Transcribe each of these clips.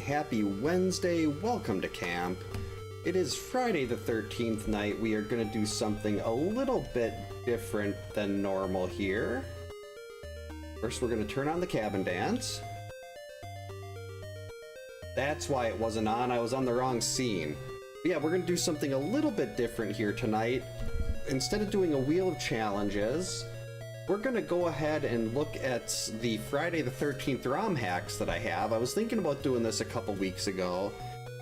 happy Wednesday. Welcome to camp. It is Friday the 13th night. We are going to do something a little bit different than normal here. First, we're going to turn on the cabin dance. That's why it wasn't on. I was on the wrong scene. But yeah, we're going to do something a little bit different here tonight. Instead of doing a wheel of challenges, we're going to go ahead and look at the Friday the 13th Romhacks that I have. I was thinking about doing this a couple weeks ago,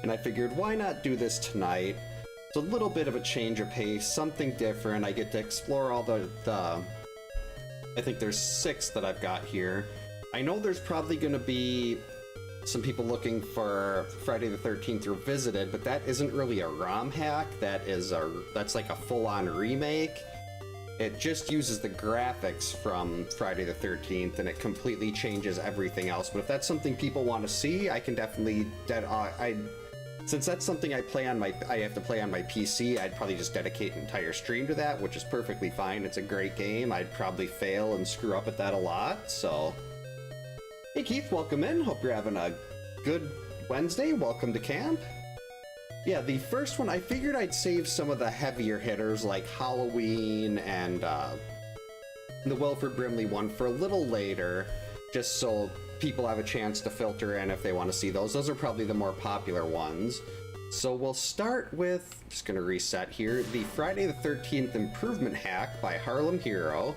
and I figured why not do this tonight? It's a little bit of a change of pace, something different. I get to explore all the I think there's 6 that I've got here. I know there's probably going to be some people looking for Friday the 13th Revisited, but that isn't really a ROM hack. That's like a full-on remake. It just uses the graphics from Friday the 13th, and it completely changes everything else. But if that's something people want to see, I can definitely... Since that's something I have to play on my PC, I'd probably just dedicate an entire stream to that, which is perfectly fine. It's a great game. I'd probably fail and screw up at that a lot, so... Hey Keith, welcome in. Hope you're having a good Wednesday. Welcome to camp. Yeah, the first one, I figured I'd save some of the heavier hitters like Halloween and the Wilford Brimley one for a little later, just so people have a chance to filter in if they want to see those. Those are probably the more popular ones. So we'll start with, just going to reset here, the Friday the 13th Improvement Hack by Harlem Hero.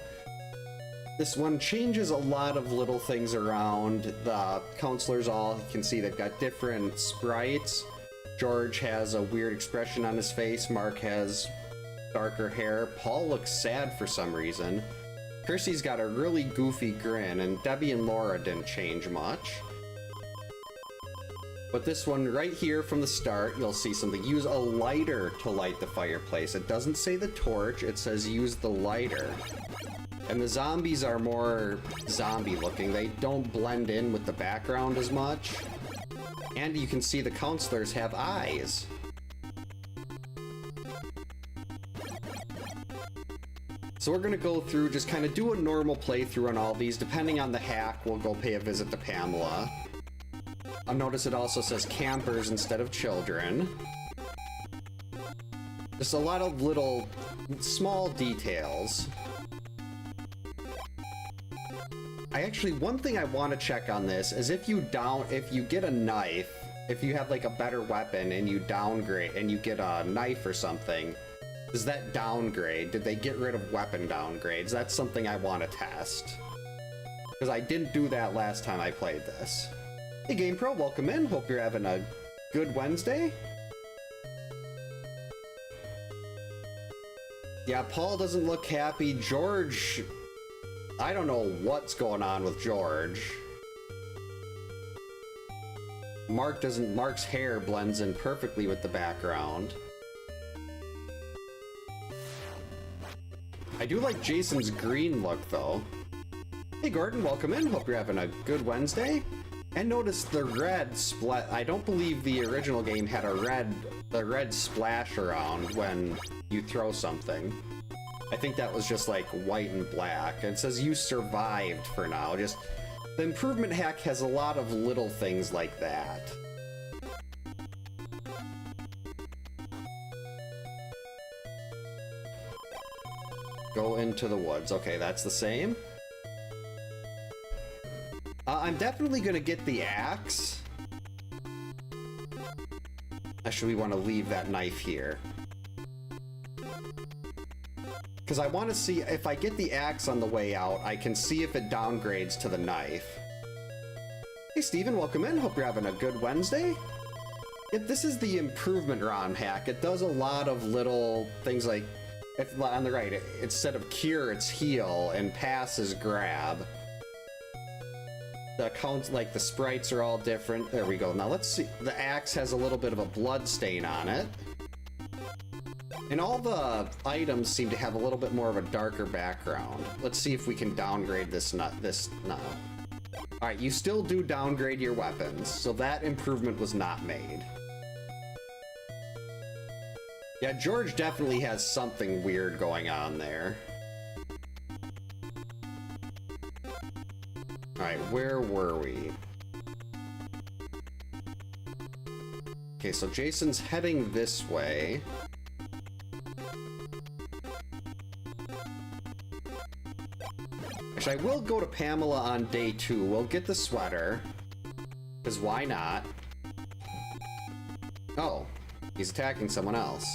This one changes a lot of little things around. The counselors all, you can see they've got different sprites. George has a weird expression on his face. Mark has darker hair. Paul looks sad for some reason. Percy's got a really goofy grin, and Debbie and Laura didn't change much. But this one right here from the start, you'll see something. Use a lighter to light the fireplace. It doesn't say the torch, it says use the lighter. And the zombies are more zombie looking. They don't blend in with the background as much. And you can see the counselors have eyes. So we're gonna go through, just kind of do a normal playthrough on all these. Depending on the hack, we'll go pay a visit to Pamela. I'll notice it also says campers instead of children. Just a lot of little, small details. One thing I want to check on this is if you get a knife, if you have like a better weapon and you downgrade and you get a knife or something, does that downgrade? Did they get rid of weapon downgrades? That's something I want to test. Because I didn't do that last time I played this. Hey GamePro, welcome in. Hope you're having a good Wednesday. Yeah, Paul doesn't look happy. George... I don't know what's going on with George. Mark's hair blends in perfectly with the background. I do like Jason's green look though. Hey Gordon, welcome in. Hope you're having a good Wednesday. And notice the red splat. I don't believe the original game had the red splash around when you throw something. I think that was just like white and black. And it says you survived for now. Just the improvement hack has a lot of little things like that. Go into the woods. Okay, that's the same. I'm definitely gonna get the axe. Actually, we want to leave that knife here. Because I want to see, if I get the axe on the way out, I can see if it downgrades to the knife. Hey Steven, welcome in. Hope you're having a good Wednesday. This is the improvement ROM hack. It does a lot of little things like, if on the right, instead of cure, it's heal, and pass is grab. The counts, like the sprites are all different. There we go. Now let's see. The axe has a little bit of a blood stain on it. And all the items seem to have a little bit more of a darker background. Let's see if we can downgrade this no. Alright, you still do downgrade your weapons, so that improvement was not made. Yeah, George definitely has something weird going on there. Alright, where were we? Okay, so Jason's heading this way. Actually, I will go to Pamela on day 2. We'll get the sweater. Because why not? Oh, he's attacking someone else.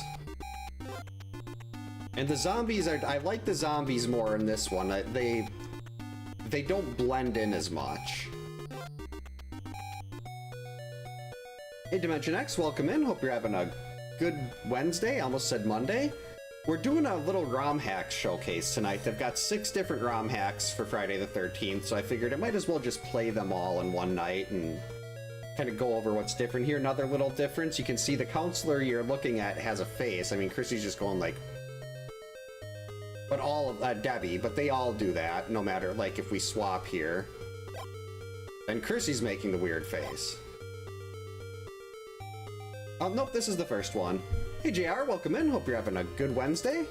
And the zombies are... I like the zombies more in this one. They don't blend in as much. Hey, Dimension X, welcome in. Hope you're having a good Wednesday. I almost said Monday. We're doing a little Romhacks showcase tonight. They've got 6 different Romhacks for Friday the 13th, so I figured I might as well just play them all in one night and kind of go over what's different here. Another little difference, you can see the counselor you're looking at has a face. I mean, Chrissy's just going like... But all of... Debbie, but they all do that, no matter, like, if we swap here. And Chrissy's making the weird face. Oh, nope, this is the first one. Hey, JR, welcome in. Hope you're having a good Wednesday.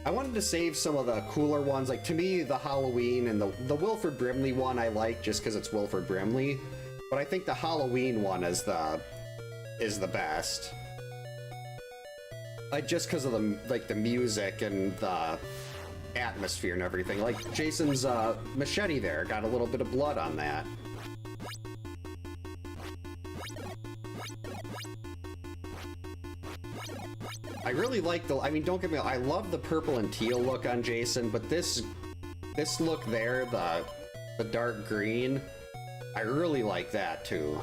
I wanted to save some of the cooler ones. Like, to me, the Halloween and the Wilford Brimley one I like just because it's Wilford Brimley. But I think the Halloween one is the best. Like, just because of the music and the atmosphere and everything. Like, Jason's machete there got a little bit of blood on that. I really like the... I mean, don't get me wrong, I love the purple and teal look on Jason, but this look there, the dark green, I really like that too.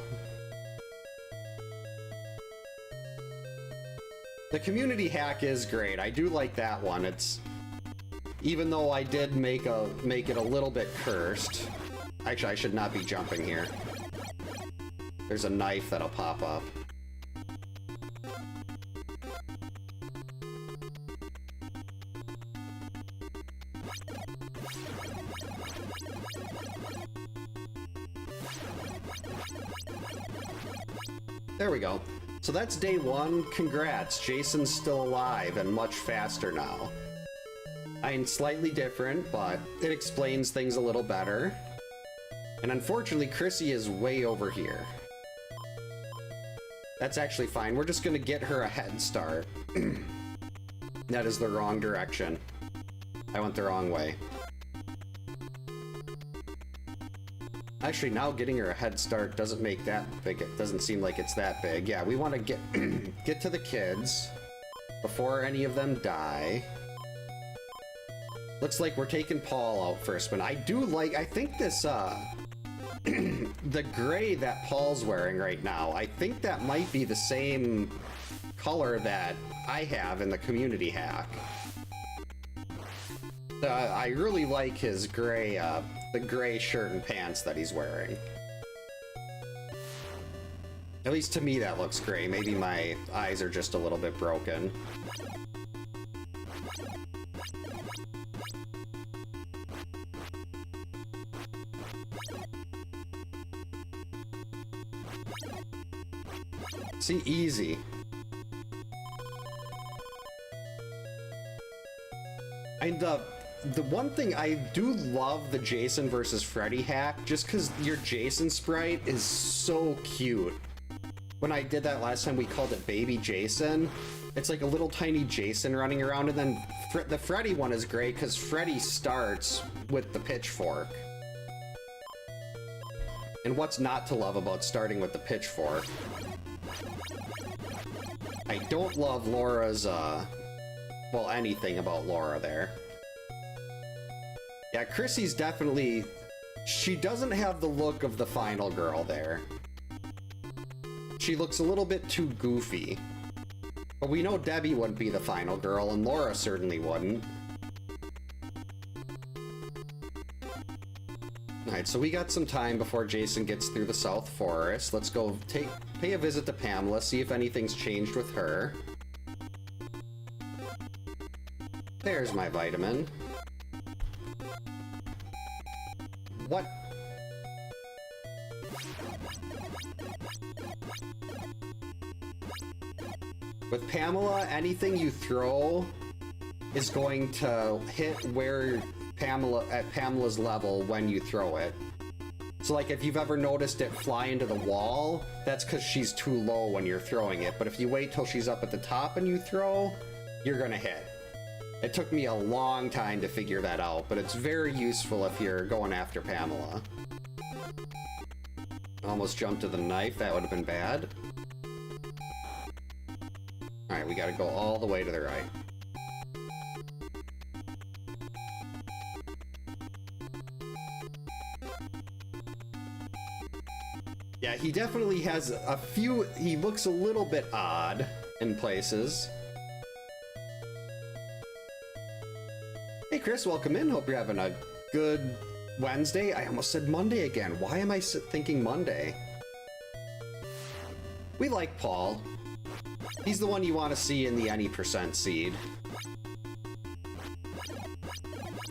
The community hack is great. I do like that one. It's... Even though I did make it a little bit cursed. Actually, I should not be jumping here. There's a knife that'll pop up. There we go. So that's day 1. Congrats, Jason's still alive and much faster now. I mean, slightly different, but it explains things a little better. And unfortunately, Chrissy is way over here. That's actually fine. We're just gonna get her a head start. That is the wrong direction. I went the wrong way. Actually, now getting her a head start doesn't make that big. It doesn't seem like it's that big. Yeah, we want to get to the kids before any of them die. Looks like we're taking Paul out first, but I do like... I think this, the gray that Paul's wearing right now, I think that might be the same color that I have in the community hack. I really like his gray, the gray shirt and pants that he's wearing. At least to me that looks gray. Maybe my eyes are just a little bit broken. See, easy. And the one thing I do love the Jason versus Freddy hack, just because your Jason sprite is so cute. When I did that last time, we called it Baby Jason. It's like a little tiny Jason running around, and then the Freddy one is great because Freddy starts with the pitchfork. And what's not to love about starting with the pitchfork? I don't love Laura's, well, anything about Laura there. Yeah, Chrissy's definitely... She doesn't have the look of the final girl there. She looks a little bit too goofy. But we know Debbie wouldn't be the final girl, and Laura certainly wouldn't. Alright, so we got some time before Jason gets through the South Forest. Let's go pay a visit to Pamela, see if anything's changed with her. There's my vitamin. What? With Pamela, anything you throw is going to hit where at Pamela's level when you throw it. So like if you've ever noticed it fly into the wall, that's because she's too low when you're throwing it. But if you wait till she's up at the top and you throw, you're gonna hit. It took me a long time to figure that out, but it's very useful if you're going after Pamela. Almost jumped to the knife, that would have been bad. Alright, we gotta go all the way to the right. Yeah, he definitely has a few... He looks a little bit odd in places. Hey Chris, welcome in. Hope you're having a good Wednesday. I almost said Monday again. Why am I thinking Monday? We like Paul. He's the one you want to see in the any % seed.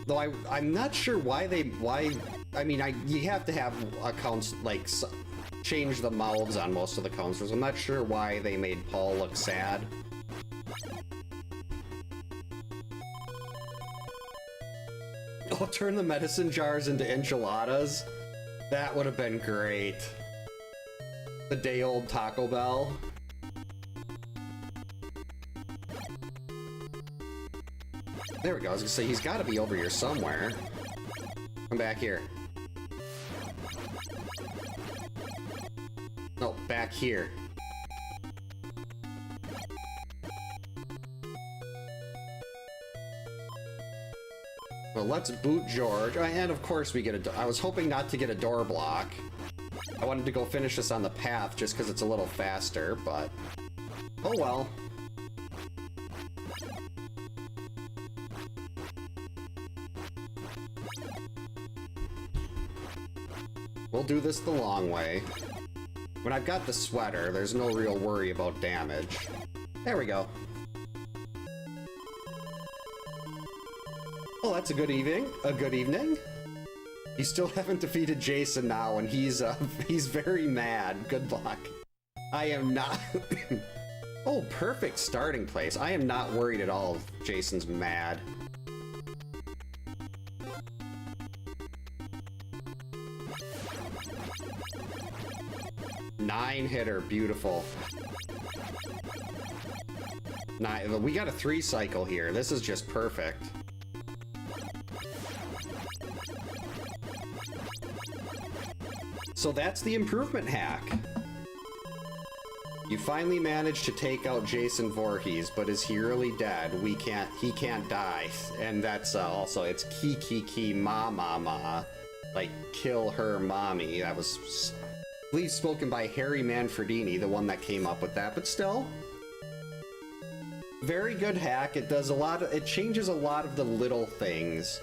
Though I'm not sure why I mean, you have to have accounts, like, change the mouths on most of the counselors. I'm not sure why they made Paul look sad. Oh, turn the medicine jars into enchiladas? That would have been great. The day-old Taco Bell. There we go. I was gonna say, he's got to be over here somewhere. Come back here. No, back here. Well, let's boot George. And of course we get a... I was hoping not to get a door block. I wanted to go finish this on the path just because it's a little faster, but... Oh well. We'll do this the long way. When I've got the sweater, there's no real worry about damage. There we go. Oh, that's a good evening. A good evening. You still haven't defeated Jason now, and he's very mad. Good luck. I am not... Oh, perfect starting place. I am not worried at all if Jason's mad. Nine hitter, beautiful. We got a 3 cycle here. This is just perfect. So that's the improvement hack. You finally managed to take out Jason Voorhees, but is he really dead? He can't die. And that's also, it's ki ma ma ma. Like, kill her mommy. That was, I believe, spoken by Harry Manfredini, the one that came up with that, but still. Very good hack. It does a lot of, it changes a lot of the little things.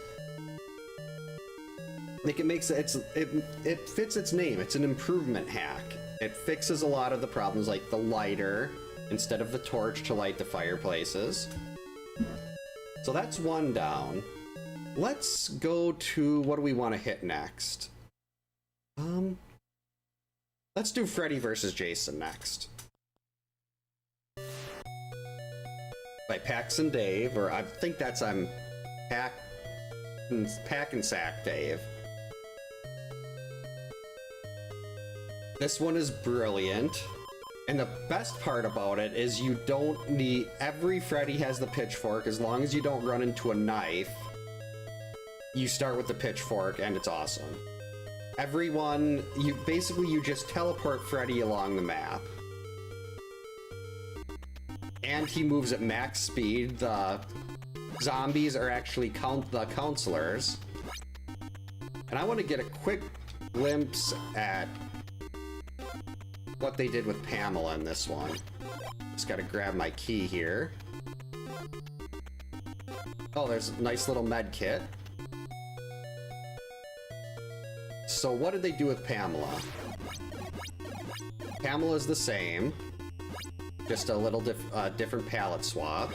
Like, it makes it fits its name. It's an improvement hack. It fixes a lot of the problems, like the lighter instead of the torch to light the fireplaces. So that's one down. Let's go to, what do we want to hit next? Let's do Freddy versus Jason next. By Pax and Dave, or I think that's Pack and Sack Dave. This one is brilliant, and the best part about it is you don't need... Every Freddy has the pitchfork. As long as you don't run into a knife, you start with the pitchfork, and it's awesome. Everyone, you just teleport Freddy along the map. And he moves at max speed. The zombies are actually the counselors. And I want to get a quick glimpse at what they did with Pamela in this one. Just gotta grab my key here. Oh, there's a nice little med kit. So what did they do with Pamela? Pamela's the same. Just a little different palette swap.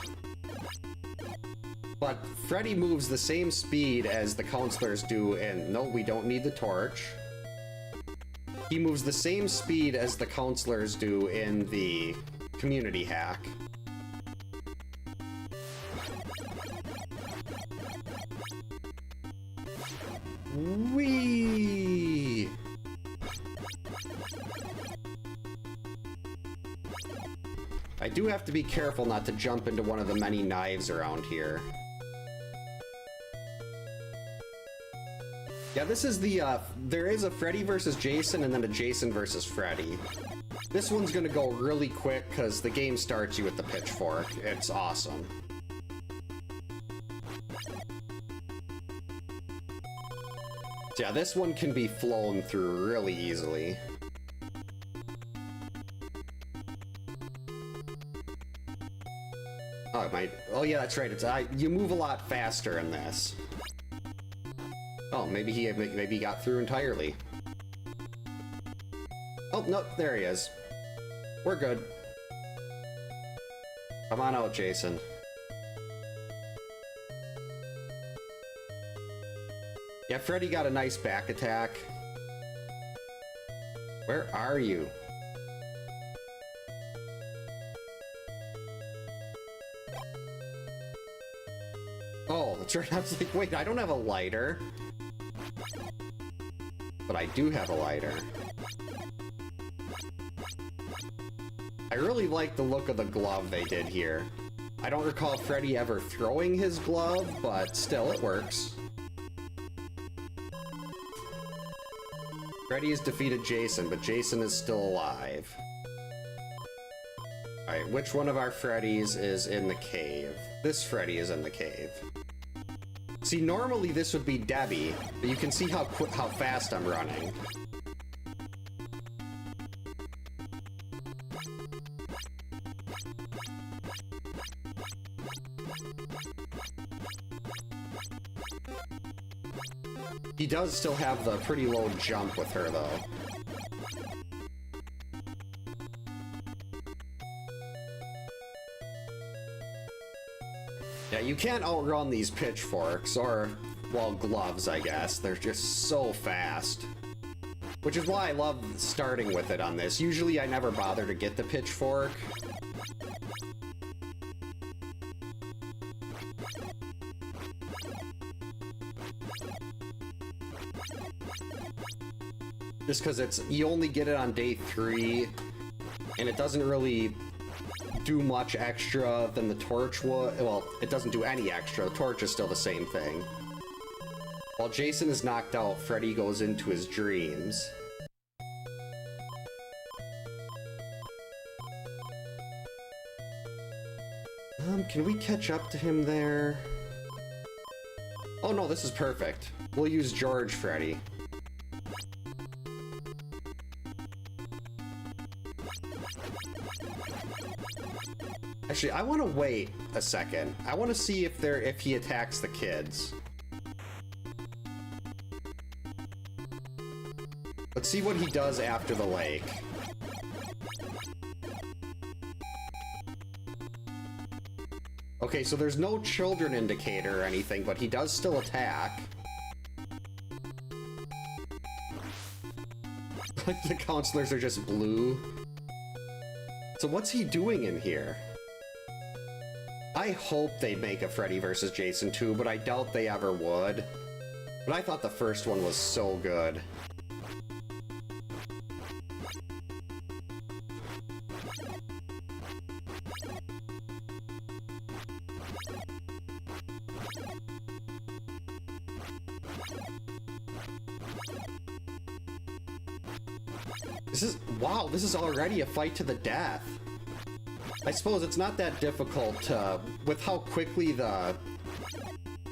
But Freddy moves the same speed as the counselors do, and no, we don't need the torch. He moves the same speed as the counselors do in the community hack. Whee! I do have to be careful not to jump into one of the many knives around here. Yeah, this is the, there is a Freddy versus Jason and then a Jason versus Freddy. This one's gonna go really quick because the game starts you with the pitchfork. It's awesome. So yeah, this one can be flown through really easily. Oh yeah, that's right. It's you move a lot faster in this. Oh, maybe he got through entirely. Oh no, there he is. We're good. Come on out, Jason. Yeah, Freddy got a nice back attack. Where are you? Oh, that's right. I was like, wait, I don't have a lighter. But I do have a lighter. I really like the look of the glove they did here. I don't recall Freddy ever throwing his glove, but still, it works. Freddy has defeated Jason, but Jason is still alive. Alright, which one of our Freddys is in the cave? This Freddy is in the cave. See, normally this would be Debbie, but you can see how fast I'm running. He does still have the pretty low jump with her, though. Yeah, you can't outrun these pitchforks, or, well, gloves, I guess. They're just so fast. Which is why I love starting with it on this. Usually I never bother to get the pitchfork. Just because you only get it on day 3, and it doesn't really do much extra than the torch would. Well, it doesn't do any extra. The torch is still the same thing. While Jason is knocked out, Freddy goes into his dreams. Can we catch up to him there? Oh no, this is perfect. We'll use George Freddy. Actually, I want to wait a second. I want to see if he attacks the kids. Let's see what he does after the lake. Okay, so there's no children indicator or anything, but he does still attack. Like the counselors are just blue. So what's he doing in here? I hope they make a Freddy vs. Jason 2, but I doubt they ever would. But I thought the first one was so good. Wow, this is already a fight to the death. I suppose it's not that difficult with how quickly the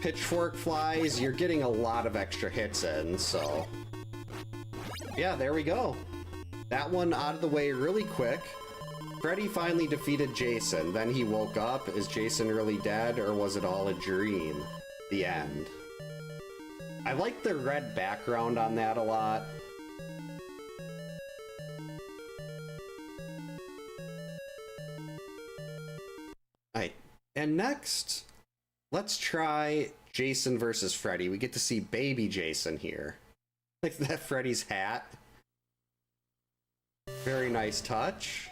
pitchfork flies, you're getting a lot of extra hits in, so... Yeah, there we go. That one out of the way really quick. Freddy finally defeated Jason, then he woke up. Is Jason really dead, or was it all a dream? The end. I like the red background on that a lot. And next, let's try Jason versus Freddy. We get to see baby Jason here. Like that Freddy's hat. Very nice touch.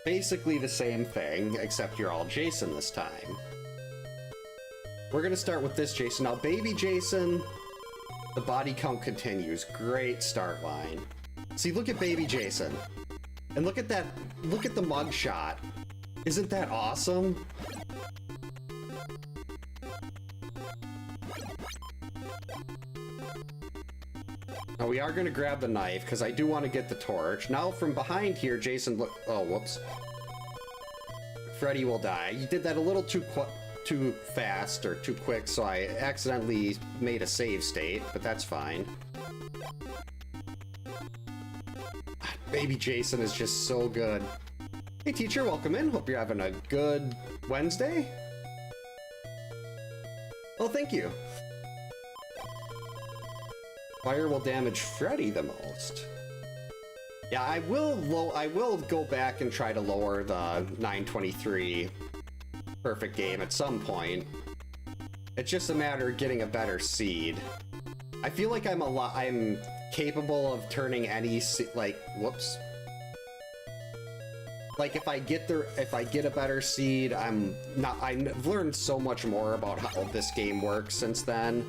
Basically the same thing, except you're all Jason this time. We're gonna start with this Jason. Now, baby Jason, the body count continues. Great start line. See, look at baby Jason. And look at that, look at the mugshot. Isn't that awesome? Now we are gonna grab the knife, because I do want to get the torch. Now from behind here, Jason look, oh, whoops. Freddy will die. You did that a little too fast, or too quick, so I accidentally made a save state, but that's fine. Baby Jason is just so good. Hey teacher, welcome in. Hope you're having a good Wednesday. Well, thank you. Fire will damage Freddy the most. Yeah, I will go back and try to lower the 923 perfect game at some point. It's just a matter of getting a better seed. I feel like I'm capable of turning any like, whoops. Like if I get a better seed, I've learned so much more about how this game works since then.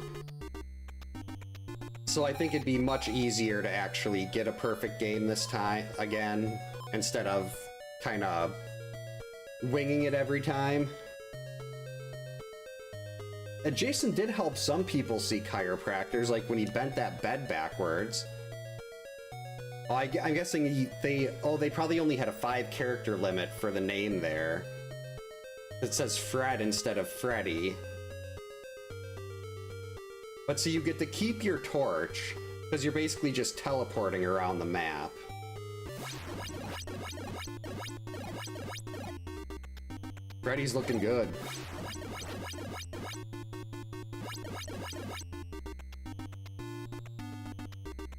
So I think it'd be much easier to actually get a perfect game this time again, instead of kind of winging it every time. And Jason did help some people see chiropractors, like when he bent that bed backwards. Oh, I'm guessing they probably only had a 5-character limit for the name there. It says Fred instead of Freddy. But so you get to keep your torch, because you're basically just teleporting around the map. Freddy's looking good.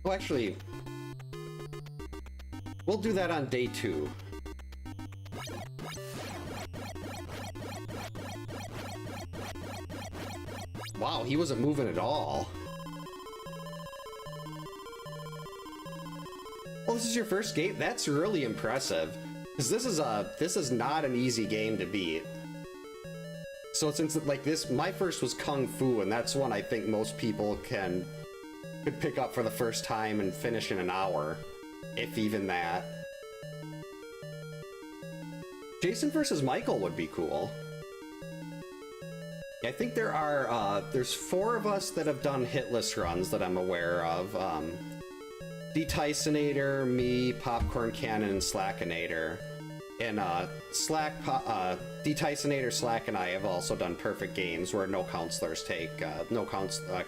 Oh, actually, we'll do that on day 2. Wow, he wasn't moving at all. Oh, this is your first game? That's really impressive. Because this is not an easy game to beat. So since like this, my first was Kung Fu, and that's one I think most people could pick up for the first time and finish in an hour, if even that. Jason versus Michael would be cool. I think there's 4 of us that have done hitless runs that I'm aware of. D-Tysonator, me, Popcorn Cannon, and Slackinator. And D-Tysonator, Slack, and I have also done perfect games where no counselors take,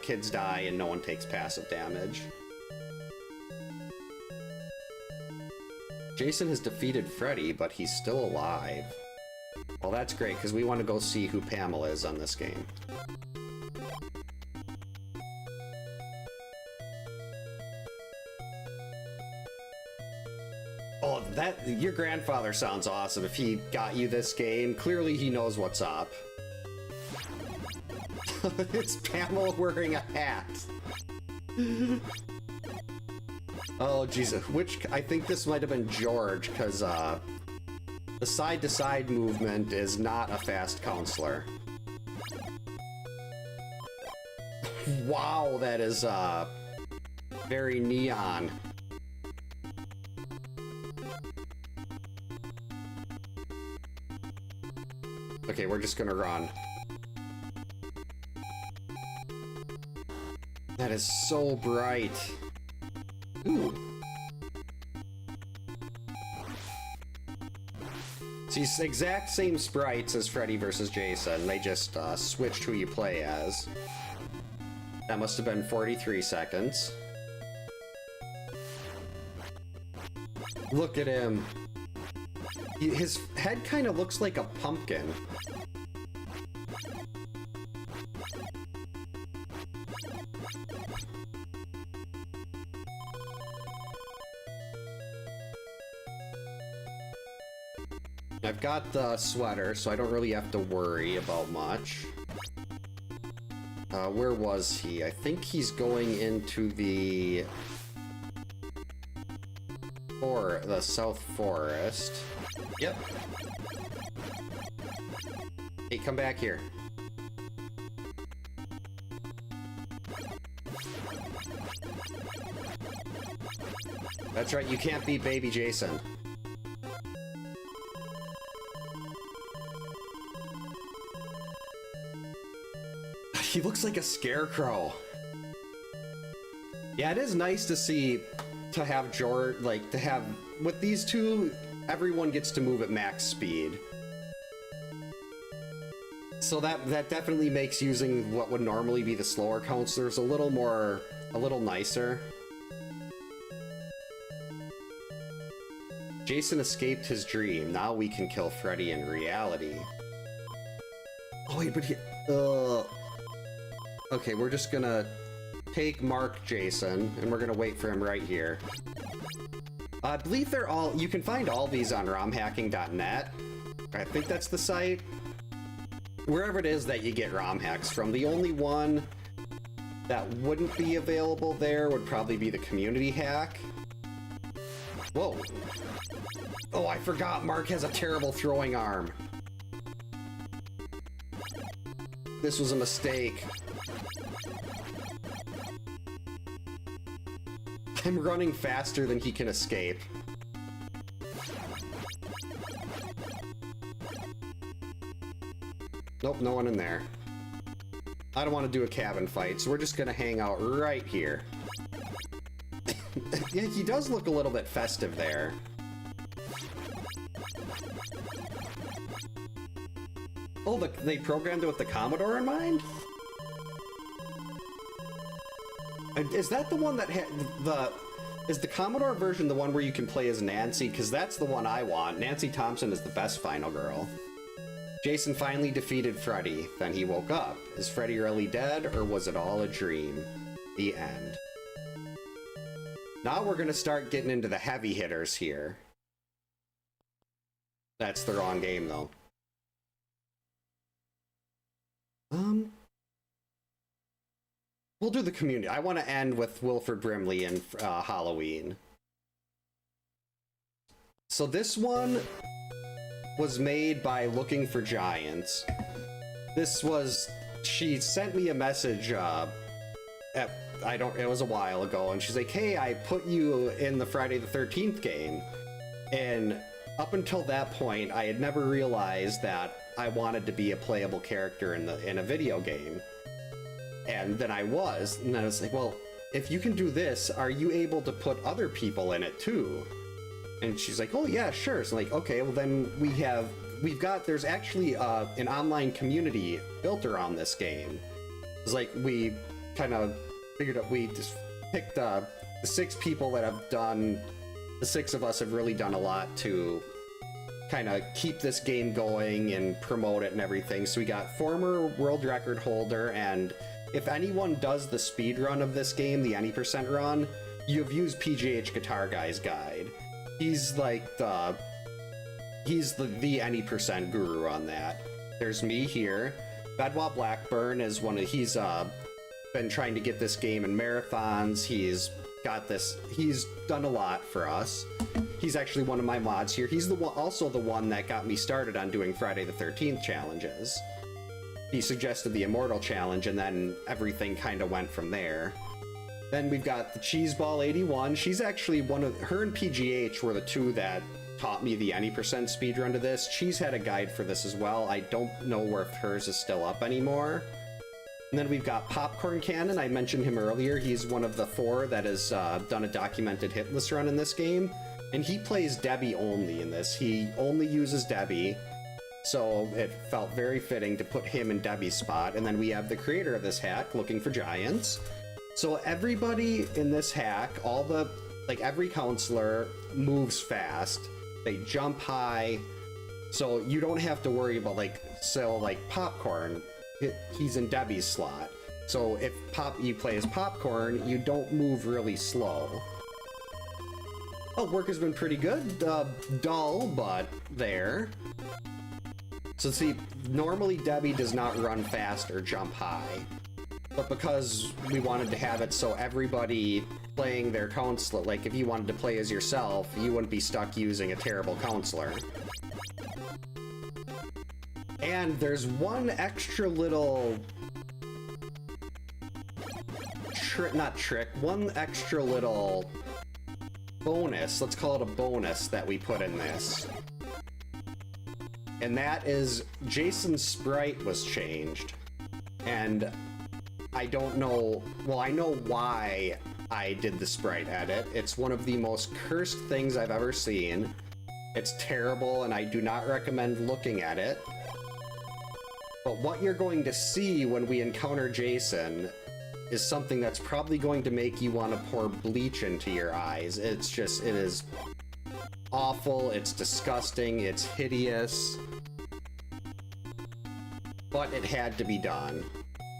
kids die and no one takes passive damage. Jason has defeated Freddy, but he's still alive. Well, that's great, because we want to go see who Pamela is on this game. Oh, your grandfather sounds awesome. If he got you this game, clearly he knows what's up. It's Pamela wearing a hat. Oh, Jesus. I think this might have been George, because, the side-to-side movement is not a fast counselor. Wow, that is, very neon. Okay, we're just gonna run. That is so bright. Ooh. These exact same sprites as Freddy vs. Jason. They just switched who you play as. That must have been 43 seconds. Look at him. His head kind of looks like a pumpkin. I've got the sweater, so I don't really have to worry about much. Where was he? I think he's going into the South Forest. Yep. Hey, come back here. That's right, you can't beat baby Jason. He looks like a scarecrow. Yeah, it is nice to see, to have George, like, to have, with these two, everyone gets to move at max speed. So that definitely makes using what would normally be the slower counselors a little nicer. Jason escaped his dream. Now we can kill Freddy in reality. Oh wait, but he... Okay, we're just gonna take Mark Jason, and we're gonna wait for him right here. I believe they're all... You can find all these on romhacking.net. I think that's the site. Wherever it is that you get Romhacks from. The only one that wouldn't be available there would probably be the community hack. Whoa. Oh, I forgot Mark has a terrible throwing arm. This was a mistake. I'm running faster than he can escape. Nope, no one in there. I don't want to do a cabin fight, so we're just gonna hang out right here. Yeah, he does look a little bit festive there. Oh, they programmed it with the Commodore in mind? Is that the one that had the... Is the Commodore version the one where you can play as Nancy? Because that's the one I want. Nancy Thompson is the best final girl. Jason finally defeated Freddy. Then he woke up. Is Freddy really dead, or was it all a dream? The end. Now we're gonna start getting into the heavy hitters here. That's the wrong game, though. We'll do the community. I want to end with Wilford Brimley and Halloween. So this one was made by Looking for Giants. This was... She sent me a message, it was a while ago, and she's like, hey, I put you in the Friday the 13th game. And up until that point, I had never realized that I wanted to be a playable character in a video game. And then I was, and then I was like, well, if you can do this, are you able to put other people in it too? And she's like, oh yeah, sure. So I'm like, okay, well then there's actually an online community built around this game. It's like, we kind of figured out, we just picked the 6 people that have done, the 6 of us have really done a lot to kind of keep this game going and promote it and everything. So we got former world record holder, and if anyone does the speed run of this game, the any percent run, you've used PGH Guitar Guy's guide. He's like the any percent guru on that. There's me here. Bedwa Blackburn is he's been trying to get this game in marathons. He's done a lot for us. He's actually one of my mods here. He's also the one that got me started on doing Friday the 13th challenges. He suggested the Immortal Challenge, and then everything kind of went from there. Then we've got the Cheeseball 81. She's actually her and PGH were the 2 that taught me the any percent speedrun to this. She's had a guide for this as well. I don't know if hers is still up anymore. And then we've got Popcorn Cannon. I mentioned him earlier. He's one of the 4 that has done a documented hitless run in this game. And he plays Debbie only in this. He only uses Debbie. So it felt very fitting to put him in Debbie's spot. And then we have the creator of this hack, Looking for Giants. So everybody in this hack, every counselor moves fast. They jump high. So you don't have to worry about Popcorn. He's in Debbie's slot. So if you play as Popcorn, you don't move really slow. Oh, work has been pretty good. Dull, but there. So see, normally Debbie does not run fast or jump high. But because we wanted to have it so everybody playing their counselor, like if you wanted to play as yourself, you wouldn't be stuck using a terrible counselor. And there's one extra little... one extra little bonus, let's call it a bonus that we put in this. And that is Jason's sprite was changed. And I don't know, well, I know why I did the sprite edit. It's one of the most cursed things I've ever seen. It's terrible and I do not recommend looking at it. But what you're going to see when we encounter Jason is something that's probably going to make you want to pour bleach into your eyes. It's just, it is awful, it's disgusting, it's hideous. But it had to be done.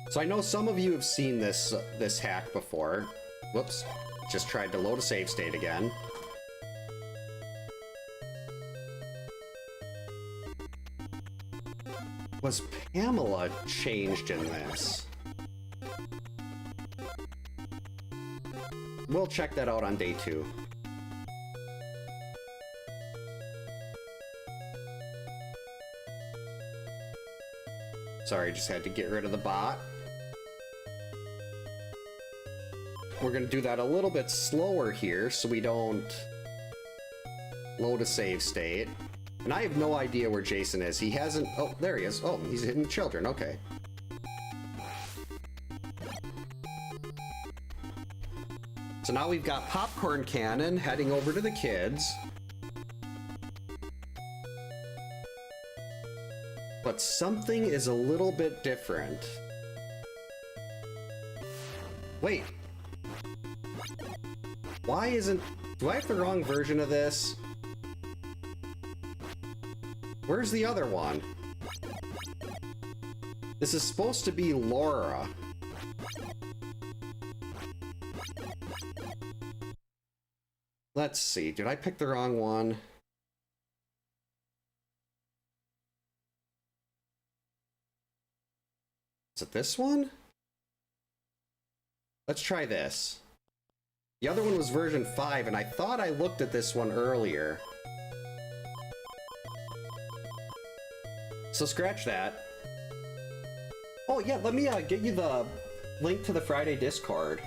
So I know some of you have seen this hack before. Whoops, just tried to load a save state again. Was Pamela changed in this? We'll check that out on day 2. Sorry, just had to get rid of the bot. We're gonna do that a little bit slower here so we don't load a save state. And I have no idea where Jason is. He hasn't... Oh, there he is. Oh, he's hitting the children. Okay. So now we've got Popcorn Cannon heading over to the kids. But something is a little bit different. Wait. Why isn't... Do I have the wrong version of this? Where's the other one? This is supposed to be Laura. Let's see, did I pick the wrong one? Is it this one? Let's try this. The other one was version 5, and I thought I looked at this one earlier. So scratch that. Oh yeah, let me get you the link to the Friday Discord.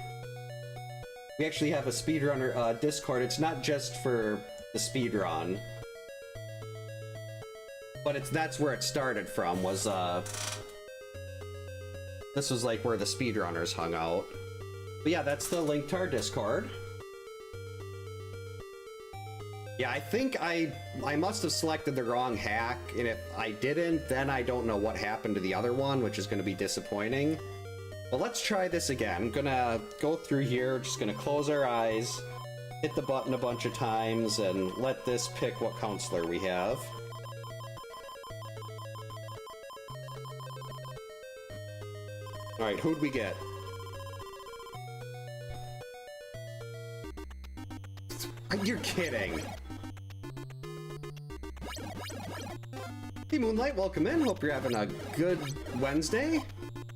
We actually have a speedrunner Discord. It's not just for the speedrun, but that's where it started from. Was this was like where the speedrunners hung out. But yeah, that's the link to our Discord. Yeah, I think I must have selected the wrong hack, and if I didn't, then I don't know what happened to the other one, which is going to be disappointing. But let's try this again. I'm gonna go through here, just gonna close our eyes, hit the button a bunch of times, and let this pick what counselor we have. Alright, who'd we get? You're kidding! Hey Moonlight, welcome in. Hope you're having a good Wednesday.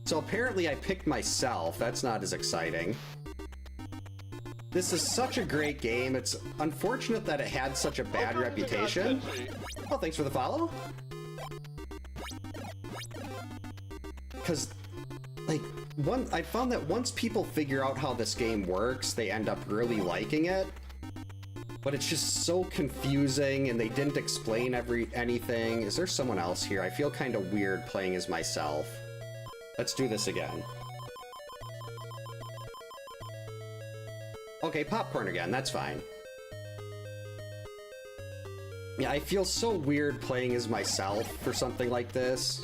So apparently I picked myself. That's not as exciting. This is such a great game. It's unfortunate that it had such a bad reputation. Oh, thanks for the follow. Because, like, I found that once people figure out how this game works, they end up really liking it. But it's just so confusing, and they didn't explain anything. Is there someone else here? I feel kind of weird playing as myself. Let's do this again. Okay, popcorn again, that's fine. Yeah, I feel so weird playing as myself for something like this.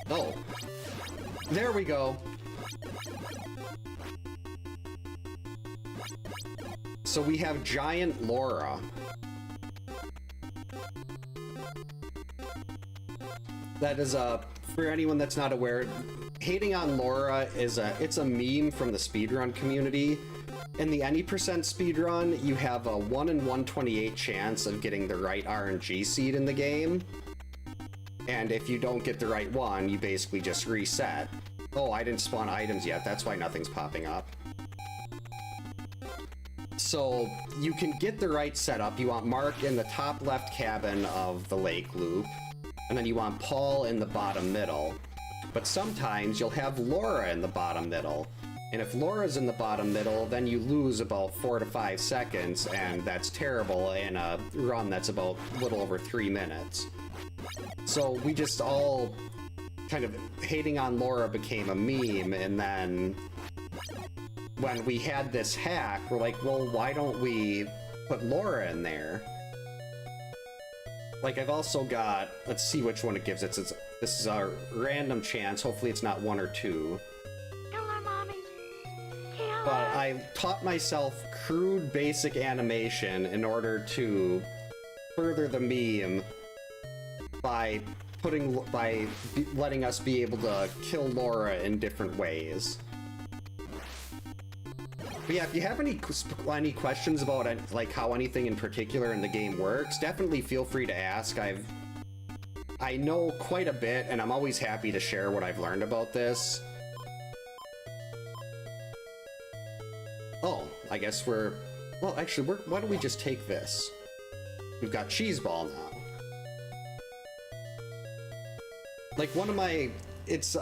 Oh. There we go. So we have Giant Laura. That is for anyone that's not aware, hating on Laura is it's a meme from the speedrun community. In the any percent speedrun, you have a 1 in 128 chance of getting the right RNG seed in the game. And if you don't get the right one, you basically just reset. Oh, I didn't spawn items yet, that's why nothing's popping up. So you can get the right setup. You want Mark in the top left cabin of the lake loop, and then you want Paul in the bottom middle. But sometimes you'll have Laura in the bottom middle. And if Laura's in the bottom middle, then you lose about 4 to 5 seconds, and that's terrible in a run that's about a little over 3 minutes. So we just all kind of hating on Laura became a meme, and then when we had this hack, we're like, well, why don't we put Laura in there? Like, I've also got, let's see which one it gives. This is a random chance. Hopefully it's not 1 or 2. Hello, Mommy. Hello. But I taught myself crude basic animation in order to further the meme by letting us be able to kill Laura in different ways. But yeah, if you have any questions about like how anything in particular in the game works, definitely feel free to ask. I know quite a bit, and I'm always happy to share what I've learned about this. Oh, I guess well, actually, why don't we just take this? We've got Cheese Ball now. Like, one of my...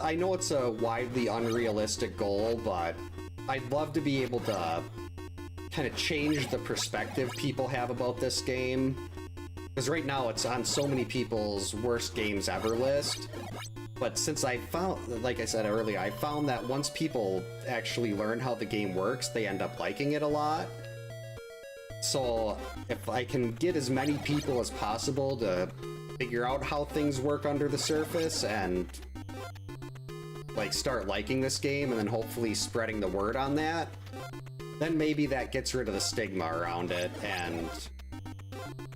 I know it's a widely unrealistic goal, but I'd love to be able to kind of change the perspective people have about this game. Because right now it's on so many people's worst games ever list. But since I found, like I said earlier, I found that once people actually learn how the game works, they end up liking it a lot. So if I can get as many people as possible to figure out how things work under the surface and like start liking this game and then hopefully spreading the word on that, then maybe that gets rid of the stigma around it and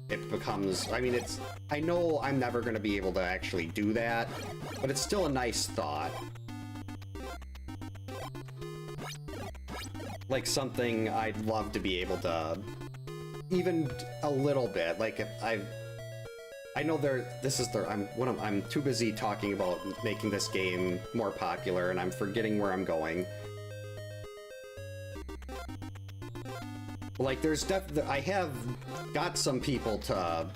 it becomes, I mean, I know I'm never going to be able to actually do that, but it's still a nice thought. Like something I'd love to be able to, even a little bit, like if I know I'm too busy talking about making this game more popular and I'm forgetting where I'm going. Like, I have got some people to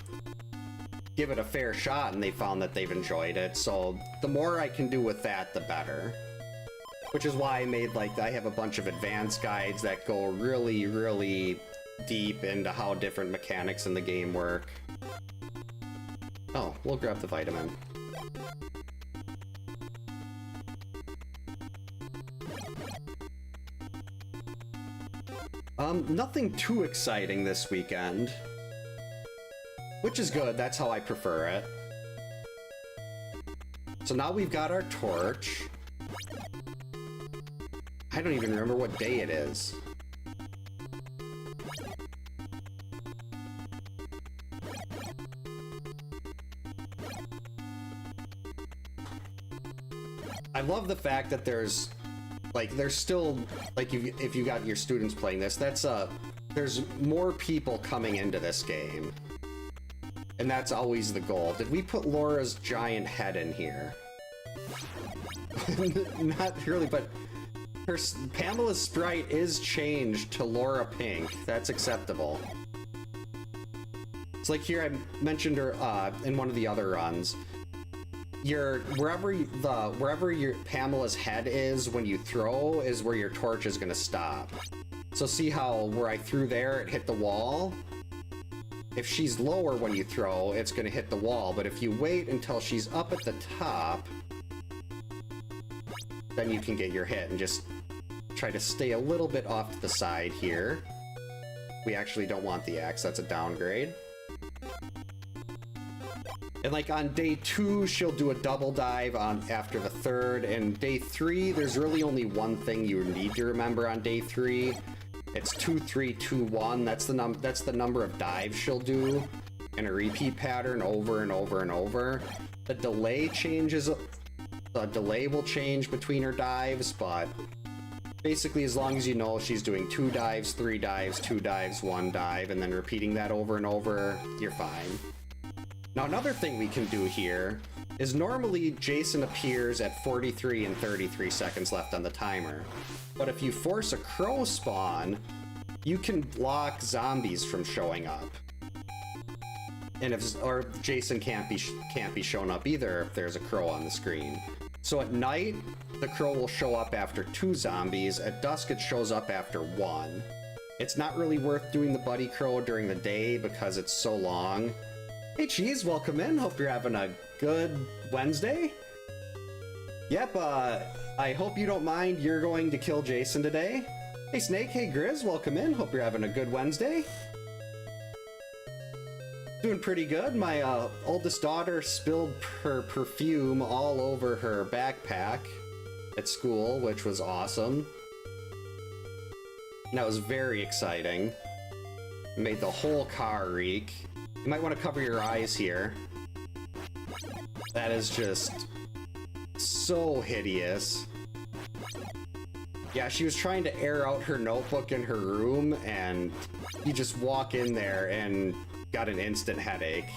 give it a fair shot and they found that they've enjoyed it, so the more I can do with that, the better. Which is why I made, like, I have a bunch of advanced guides that go really, really deep into how different mechanics in the game work. Oh, we'll grab the vitamin. Nothing too exciting this weekend. Which is good, that's how I prefer it. So now we've got our torch. I don't even remember what day it is. I love the fact that there's still, like, if you got your students playing this, there's more people coming into this game. And that's always the goal. Did we put Laura's giant head in here? Not really, but Pamela's sprite is changed to Laura Pink. That's acceptable. It's like here I mentioned her in one of the other runs. Wherever your Pamela's head is when you throw is where your torch is gonna stop. So see how where I threw there, it hit the wall? If she's lower when you throw, it's gonna hit the wall, but if you wait until she's up at the top, then you can get your hit and just try to stay a little bit off to the side here. We actually don't want the axe, that's a downgrade. And like on day 2, she'll do a double dive after the third, and day 3, there's really only one thing you need to remember on day 3. It's 2, 3, 2, 1. That's the number of dives she'll do in a repeat pattern over and over and over. The delay will change between her dives, but basically as long as you know she's doing 2 dives, 3 dives, 2 dives, 1 dive, and then repeating that over and over, you're fine. Now another thing we can do here is normally Jason appears at 43 and 33 seconds left on the timer. But if you force a crow spawn, you can block zombies from showing up. And or Jason can't be shown up either if there's a crow on the screen. So at night, the crow will show up after 2 zombies. At dusk, it shows up after 1. It's not really worth doing the buddy crow during the day because it's so long. Hey Cheese, welcome in. Hope you're having a good Wednesday. Yep, I hope you don't mind. You're going to kill Jason today. Hey Snake, hey Grizz, welcome in. Hope you're having a good Wednesday. Doing pretty good. My oldest daughter spilled her perfume all over her backpack at school, which was awesome. And that was very exciting. It made the whole car reek. You might want to cover your eyes here. That is just so hideous. Yeah, she was trying to air out her notebook in her room, and you just walk in there and got an instant headache.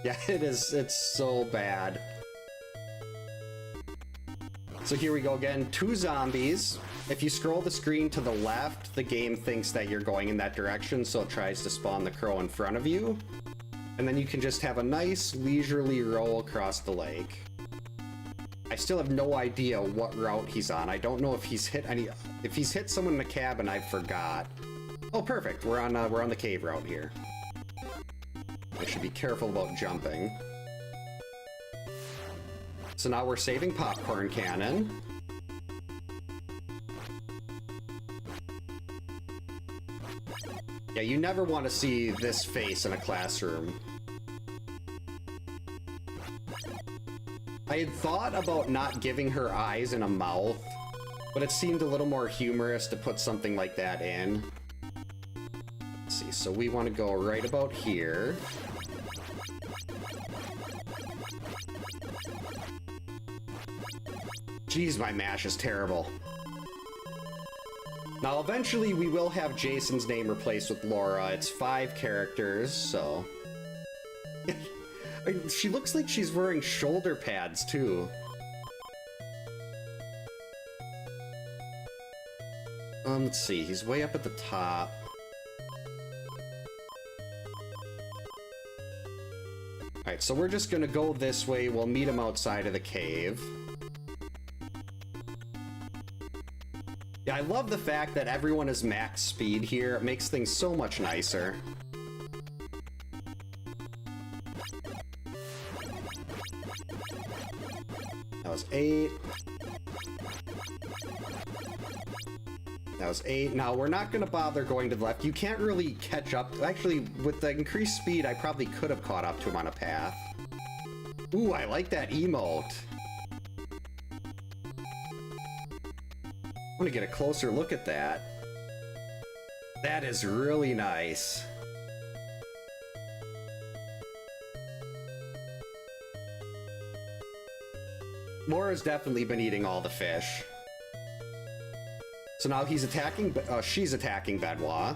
Yeah, it's so bad. So here we go again, 2 zombies. If you scroll the screen to the left, the game thinks that you're going in that direction, so it tries to spawn the crow in front of you. And then you can just have a nice leisurely roll across the lake. I still have no idea what route he's on. I don't know if he's hit any. If he's hit someone in the cabin, I forgot. Oh, perfect. We're on the cave route here. I should be careful about jumping. So now we're saving popcorn cannon. Yeah, you never want to see this face in a classroom. I had thought about not giving her eyes and a mouth, but it seemed a little more humorous to put something like that in. Let's see, so we want to go right about here. Jeez, my mash is terrible. Now, eventually we will have Jason's name replaced with Laura. It's 5 characters, so... She looks like she's wearing shoulder pads, too. Let's see. He's way up at the top. Alright, so we're just gonna go this way. We'll meet him outside of the cave. Yeah, I love the fact that everyone is max speed here. It makes things so much nicer. That was 8. That was 8. Now, we're not going to bother going to the left. You can't really catch up. Actually, with the increased speed, I probably could have caught up to him on a path. Ooh, I like that emote. I want to get a closer look at that. That is really nice. Laura's definitely been eating all the fish. So now he's attacking, she's attacking Benoit.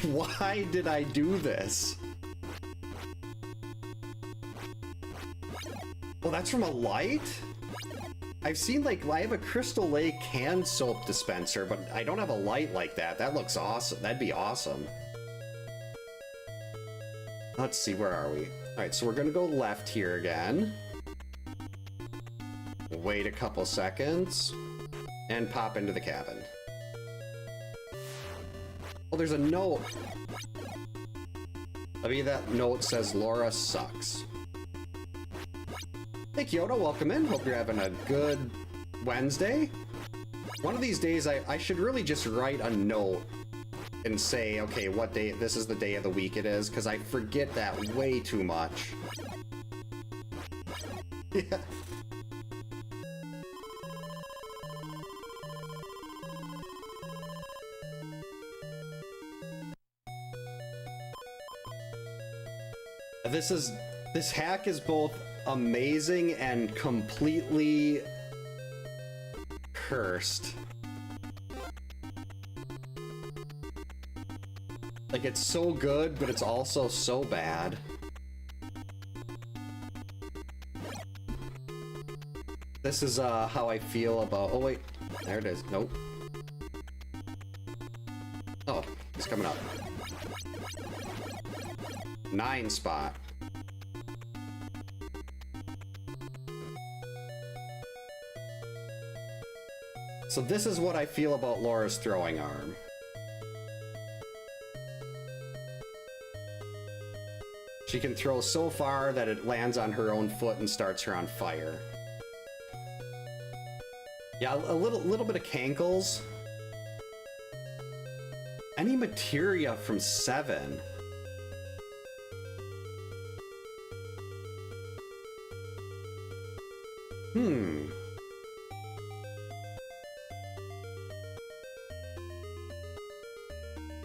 Why did I do this? Oh, that's from a light? I've seen, like, I have a Crystal Lake hand soap dispenser, but I don't have a light like that. That looks awesome. That'd be awesome. Let's see, where are we? Alright, so we're gonna go left here again. Wait a couple seconds. And pop into the cabin. Oh, there's a note. Maybe that note says Laura sucks. Hey Kyoto, welcome in. Hope you're having a good Wednesday. One of these days, I should really just write a note and say, okay, what day, this is the day of the week it is, because I forget that way too much. Yeah. This hack is both amazing and completely cursed. Like, it's so good, but it's also so bad. This is how I feel about... Oh wait, there it is. Nope. coming up. 9 spot. So this is what I feel about Laura's throwing arm. She can throw so far that it lands on her own foot and starts her on fire. Yeah, a little bit of cankles. Any materia from 7?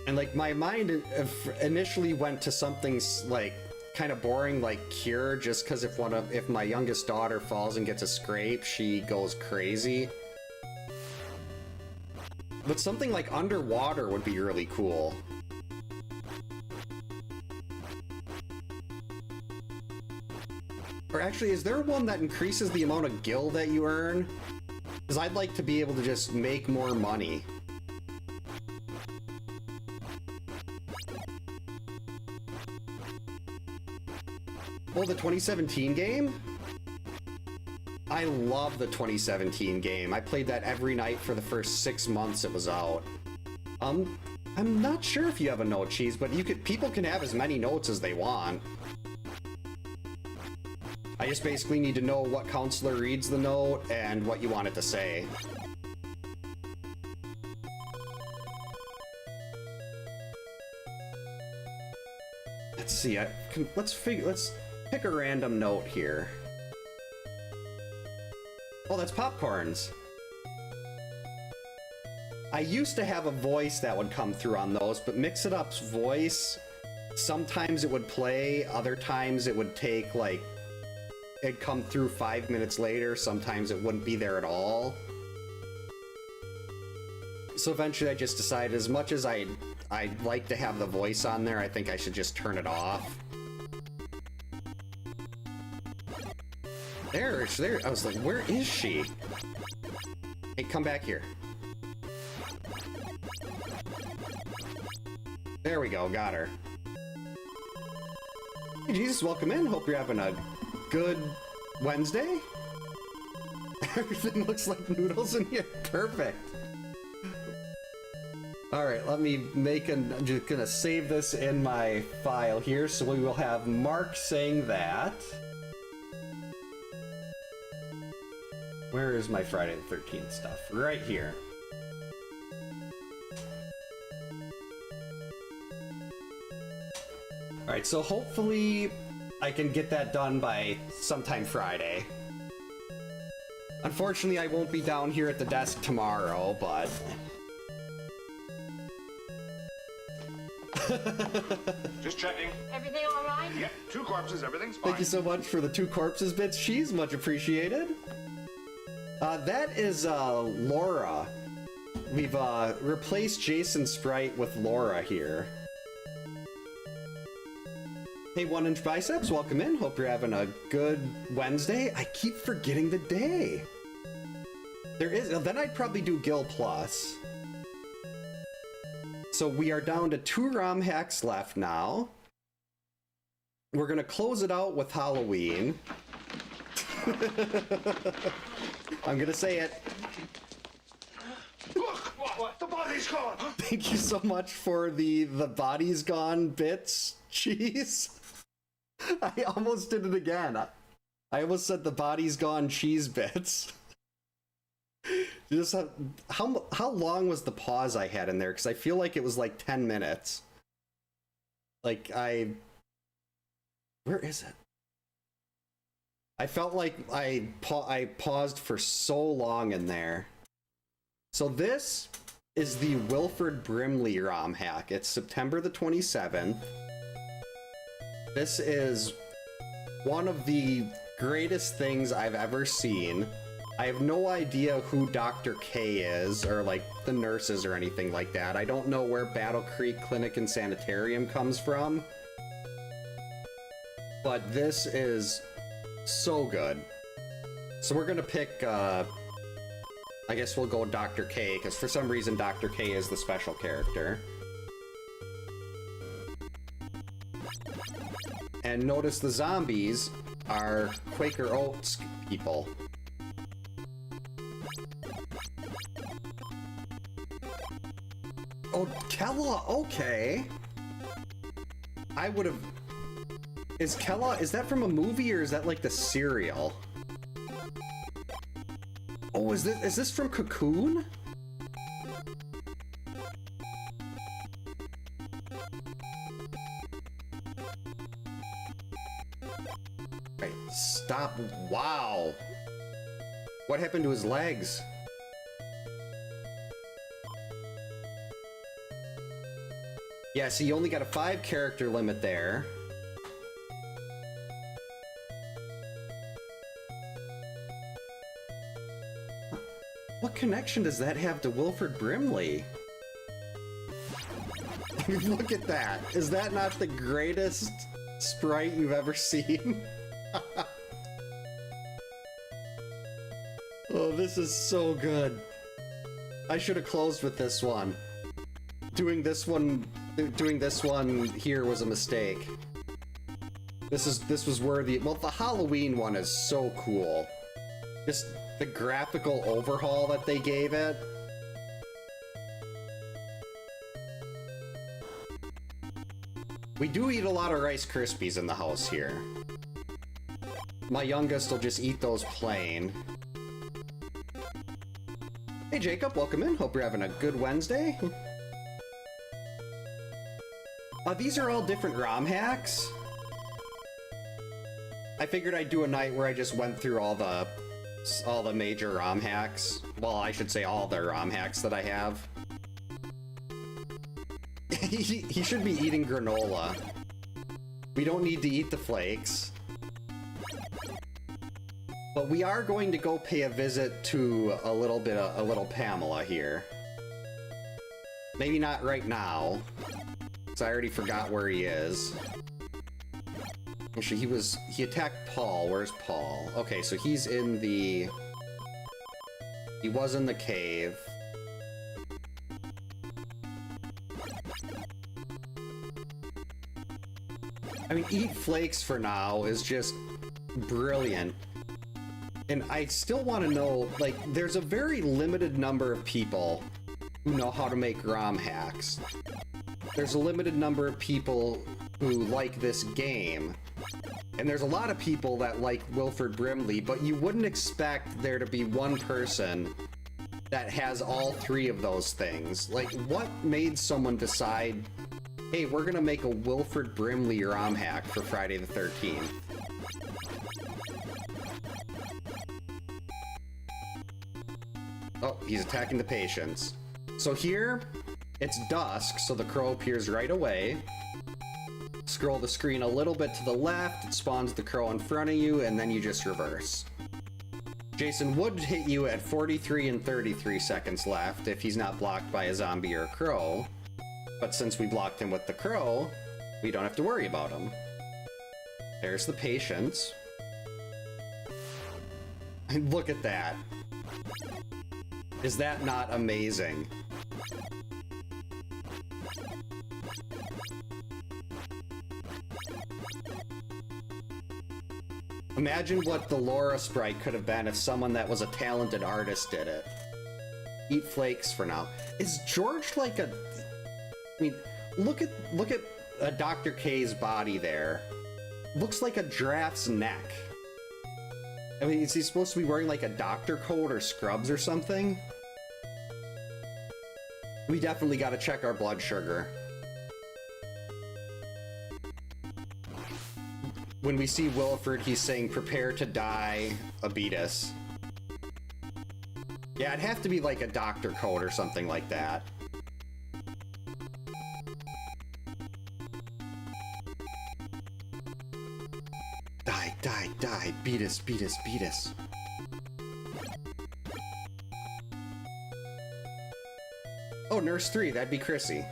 And like my mind initially went to something like kind of boring, like Cure, just because if my youngest daughter falls and gets a scrape, she goes crazy. But something like Underwater would be really cool. Or actually, is there one that increases the amount of gil that you earn? Because I'd like to be able to just make more money. Oh, the 2017 game? I love the 2017 game. I played that every night for the first 6 months it was out. I'm not sure if you have a note, Cheese, but people can have as many notes as they want. I just basically need to know what counselor reads the note and what you want it to say. Let's see, let's pick a random note here. Oh, that's Popcorns. I used to have a voice that would come through on those, but Mix It Up's voice, sometimes it would play, other times it would take, like, it'd come through 5 minutes later, sometimes it wouldn't be there at all. So eventually I just decided, as much as I'd like to have the voice on there, I think I should just turn it off. There, I was like, where is she? Hey, come back here. There we go, got her. Hey, Jesus, welcome in. Hope you're having a good Wednesday. Everything looks like noodles in here. Perfect. All right, let me I'm just gonna save this in my file here, so we will have Mark saying that. Where is my Friday the 13th stuff? Right here. All right, so hopefully I can get that done by sometime Friday. Unfortunately, I won't be down here at the desk tomorrow, but... Just checking. Everything all right? Yep, 2 corpses, everything's fine. Thank you so much for the 2 corpses bits. She's much appreciated. That is Laura. We've replaced Jason Sprite with Laura here. Hey, 1 Inch Biceps, welcome in. Hope you're having a good Wednesday. I keep forgetting the day. Then I'd probably do Gil Plus. So we are down to 2 Romhacks left now. We're gonna close it out with Halloween. I'm gonna say it. Look! What? The body's gone! Thank you so much for the body's gone bits, Cheese. I almost did it again. I almost said the body's gone cheese bits. Just how long was the pause I had in there? Because I feel like it was like 10 minutes. Like where is it? I felt like I paused for so long in there. So this is the Wilford Brimley ROM hack. It's September the 27th. This is one of the greatest things I've ever seen. I have no idea who Dr. K is, or like the nurses or anything like that. I don't know where Battle Creek Clinic and Sanitarium comes from. But this is so good. So we're gonna pick, I guess we'll go Dr. K, because for some reason Dr. K is the special character. And notice the zombies are Quaker Oats people. Oh, Kella, okay. I would have... Is Kella, is that from a movie or is that like the cereal? Oh, is this from Cocoon? Right, stop. Wow. What happened to his legs? Yeah, so you only got a 5 character limit there. What connection does that have to Wilford Brimley? Look at that. Is that not the greatest sprite you've ever seen? Oh, this is so good. I should have closed with this one. Doing this one here was a mistake. This was worthy. Well, the Halloween one is so cool. Just the graphical overhaul that they gave it. We do eat a lot of Rice Krispies in the house here. My youngest will just eat those plain. Hey Jacob, welcome in. Hope you're having a good Wednesday. These are all different ROM hacks. I figured I'd do a night where I just went through all the major ROM hacks. Well, I should say all the ROM hacks that I have. He should be eating granola. We don't need to eat the flakes. But we are going to go pay a visit to a little Pamela here. Maybe not right now, because I already forgot where he is. Actually, he attacked Paul. Where's Paul? Okay, so he's in the... He was in the cave. I mean, eat flakes for now is just brilliant. And I still want to know, like, there's a very limited number of people who know how to make ROM hacks. There's a limited number of people who like this game. And there's a lot of people that like Wilford Brimley, but you wouldn't expect there to be one person that has all 3 of those things. Like, what made someone decide, hey, we're gonna make a Wilford Brimley ROM hack for Friday the 13th? Oh, he's attacking the patients. So here, it's dusk, so the crow appears right away. Scroll the screen a little bit to the left, it spawns the crow in front of you, and then you just reverse. Jason would hit you at 43 and 33 seconds left if he's not blocked by a zombie or a crow. But since we blocked him with the crow, we don't have to worry about him. There's the patients. And look at that. Is that not amazing? Imagine what the Laura sprite could have been if someone that was a talented artist did it. Eat flakes for now. Is George like a... I mean, look at Dr. K's body there. Looks like a giraffe's neck. I mean, is he supposed to be wearing like a doctor coat or scrubs or something? We definitely gotta check our blood sugar. When we see Wilford, he's saying, prepare to die, Abetus. Yeah, it'd have to be like a doctor coat or something like that. Die, die, die, beat us, beat us, beat us. Oh, Nurse 3, that'd be Chrissy.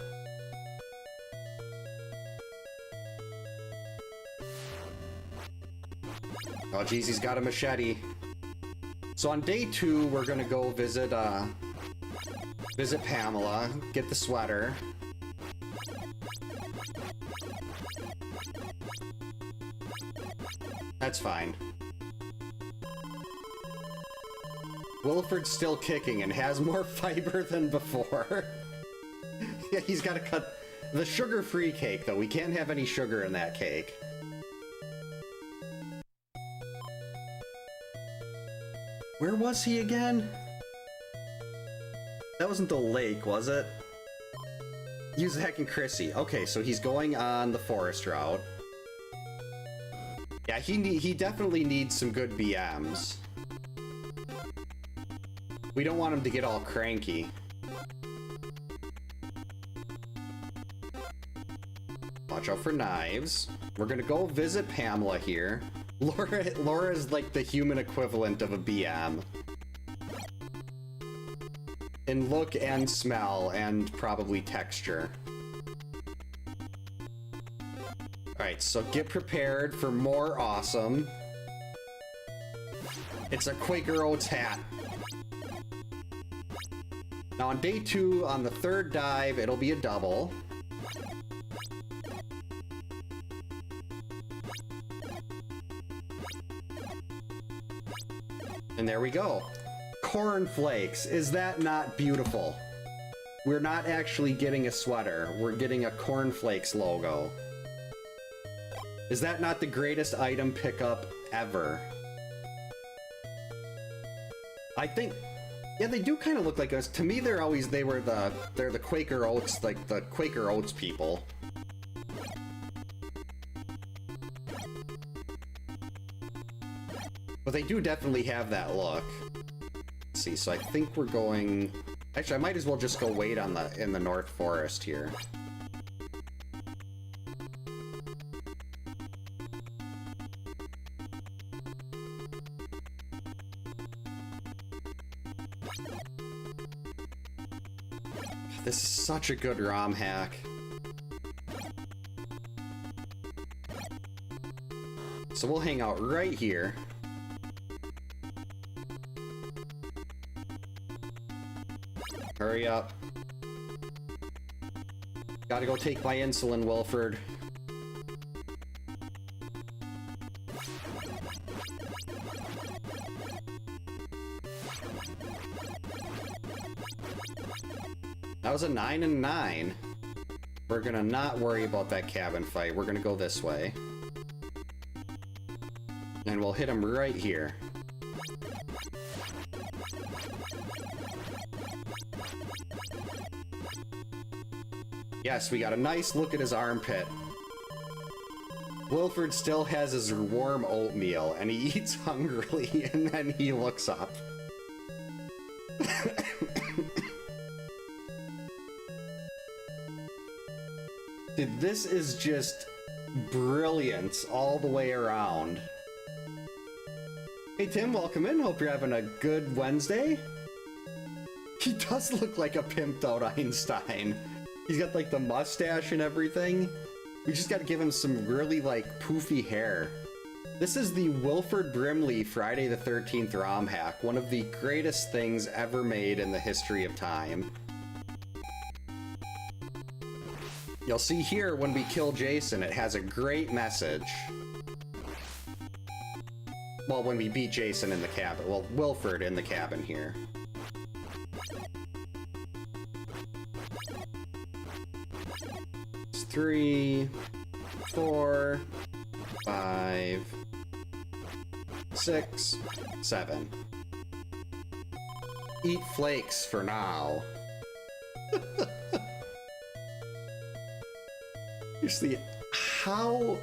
Oh, geez, he's got a machete. So on day 2, we're gonna go visit Pamela, get the sweater. That's fine. Wilfred's still kicking and has more fiber than before. Yeah, he's got to cut the sugar-free cake, though. We can't have any sugar in that cake. Where was he again? That wasn't the lake, was it? Zach and Chrissy. Okay, so he's going on the forest route. Yeah, he definitely needs some good BMs. We don't want him to get all cranky. Watch out for knives. We're gonna go visit Pamela here. Laura's like the human equivalent of a BM. In look and smell and probably texture. Alright, so get prepared for more awesome. It's a Quaker Oats hat. Now on day 2, on the 3rd dive, it'll be a double. And there we go. Cornflakes. Is that not beautiful? We're not actually getting a sweater. We're getting a cornflakes logo. Is that not the greatest item pickup ever? I think, yeah, they do kind of look like us. To me, they're the Quaker Oats, like the Quaker Oats people. But they do definitely have that look. Let's see, so I think we're going... Actually, I might as well just go wait on in the North Forest here. This is such a good ROM hack. So we'll hang out right here. Hurry up. Gotta go take my insulin, Wilfred. That was a 9 and 9. We're gonna not worry about that cabin fight. We're gonna go this way. And we'll hit him right here. Yes, we got a nice look at his armpit. Wilfred still has his warm oatmeal, and he eats hungrily, and then he looks up. Dude, this is just brilliant all the way around. Hey Tim, welcome in. Hope you're having a good Wednesday. He does look like a pimped out Einstein. He's got like the mustache and everything. We just gotta give him some really like poofy hair. This is the Wilfred Brimley Friday the 13th ROM hack, one of the greatest things ever made in the history of time. You'll see here when we kill Jason, it has a great message. Well, when we beat Jason in the cabin. Well, Wilfred in the cabin here. It's 3, 4, 5, 6, 7. Eat flakes for now. Seriously, how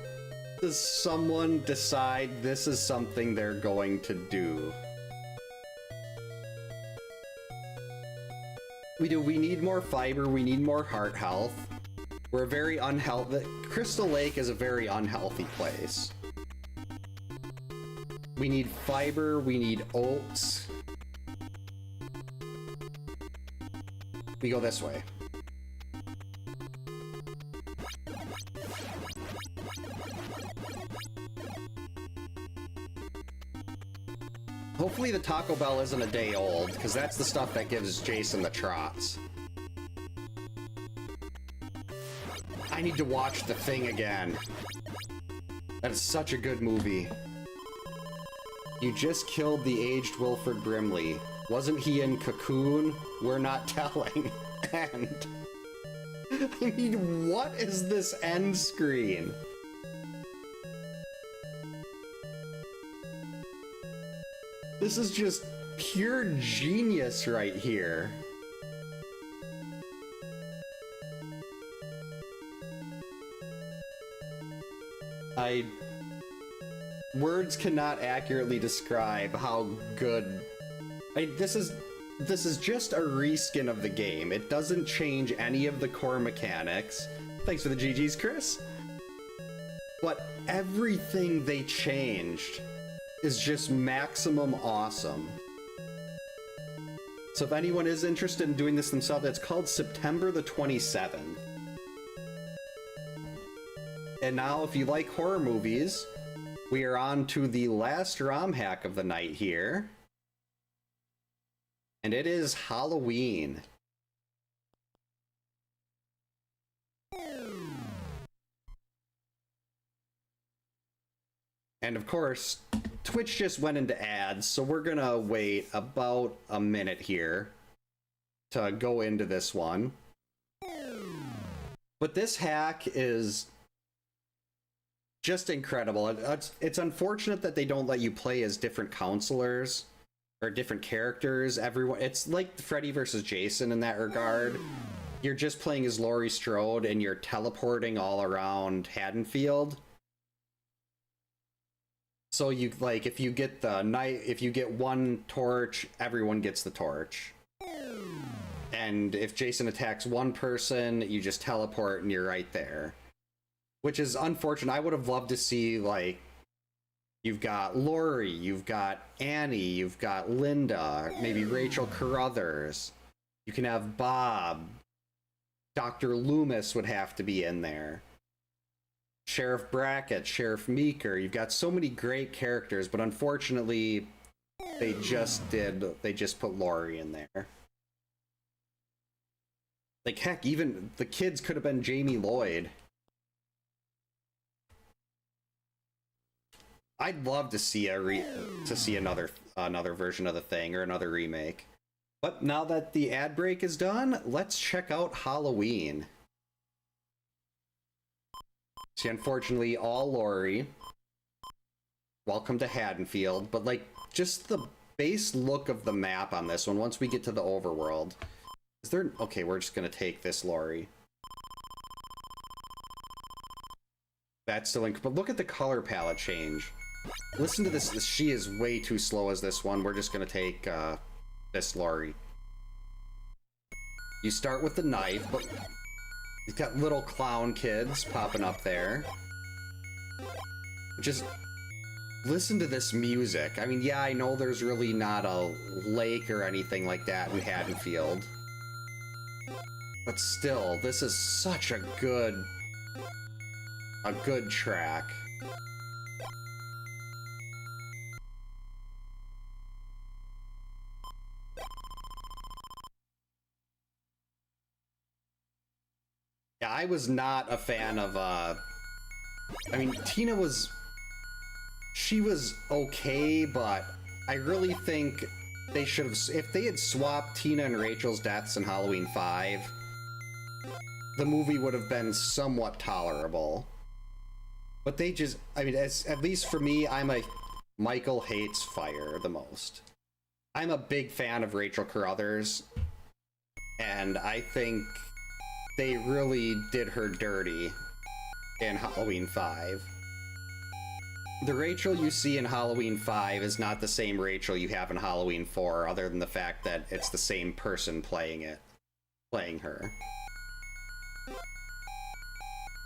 does someone decide this is something they're going to do? We need more fiber, we need more heart health. We're very unhealthy. Crystal Lake is a very unhealthy place. We need fiber, we need oats. We go this way. Hopefully the Taco Bell isn't a day old, because that's the stuff that gives Jason the trots. I need to watch The Thing again. That is such a good movie. You just killed the aged Wilford Brimley. Wasn't he in Cocoon? We're not telling. And I mean, what is this end screen? This is just pure genius right here. Words cannot accurately describe how good. This is just a reskin of the game. It doesn't change any of the core mechanics. Thanks for the GGs, Chris. But everything they changed is just maximum awesome. So if anyone is interested in doing this themselves, it's called September the 27th. And now, if you like horror movies, we are on to the last ROM hack of the night here. And it is Halloween. And of course, Twitch just went into ads, so we're gonna wait about a minute here to go into this one. But this hack is just incredible. It's unfortunate that they don't let you play as different counselors or different characters. It's like Freddy versus Jason in that regard. You're just playing as Laurie Strode and you're teleporting all around Haddonfield. So you like if you get one torch, everyone gets the torch. And if Jason attacks one person, you just teleport and you're right there. Which is unfortunate. I would have loved to see, like, you've got Laurie, you've got Annie, you've got Linda, maybe Rachel Carruthers. You can have Bob. Dr. Loomis would have to be in there. Sheriff Brackett, Sheriff Meeker. You've got so many great characters, but unfortunately, they just put Laurie in there. Like, heck, even the kids could have been Jamie Lloyd. I'd love to see another version of the thing or another remake. But now that the ad break is done, let's check out Halloween. See, unfortunately, all Laurie. Welcome to Haddonfield, but like just the base look of the map on this one. Once we get to the overworld, is there? Okay, we're just gonna take this Laurie. That's still in, but look at the color palette change. Listen to this. She is way too slow as this one. We're just gonna take this Laurie. You start with the knife, but you've got little clown kids popping up there. Just listen to this music. I mean, yeah, I know there's really not a lake or anything like that in Haddonfield, but still, this is such a good track. Yeah, I was not a fan of, I mean, Tina was, she was okay, but I really think they should have, if they had swapped Tina and Rachel's deaths in Halloween 5, the movie would have been somewhat tolerable. But they just, I mean, at least for me, Michael hates fire the most. I'm a big fan of Rachel Carruthers, and I think they really did her dirty in Halloween 5. The Rachel you see in Halloween 5 is not the same Rachel you have in Halloween 4, other than the fact that it's the same person playing her.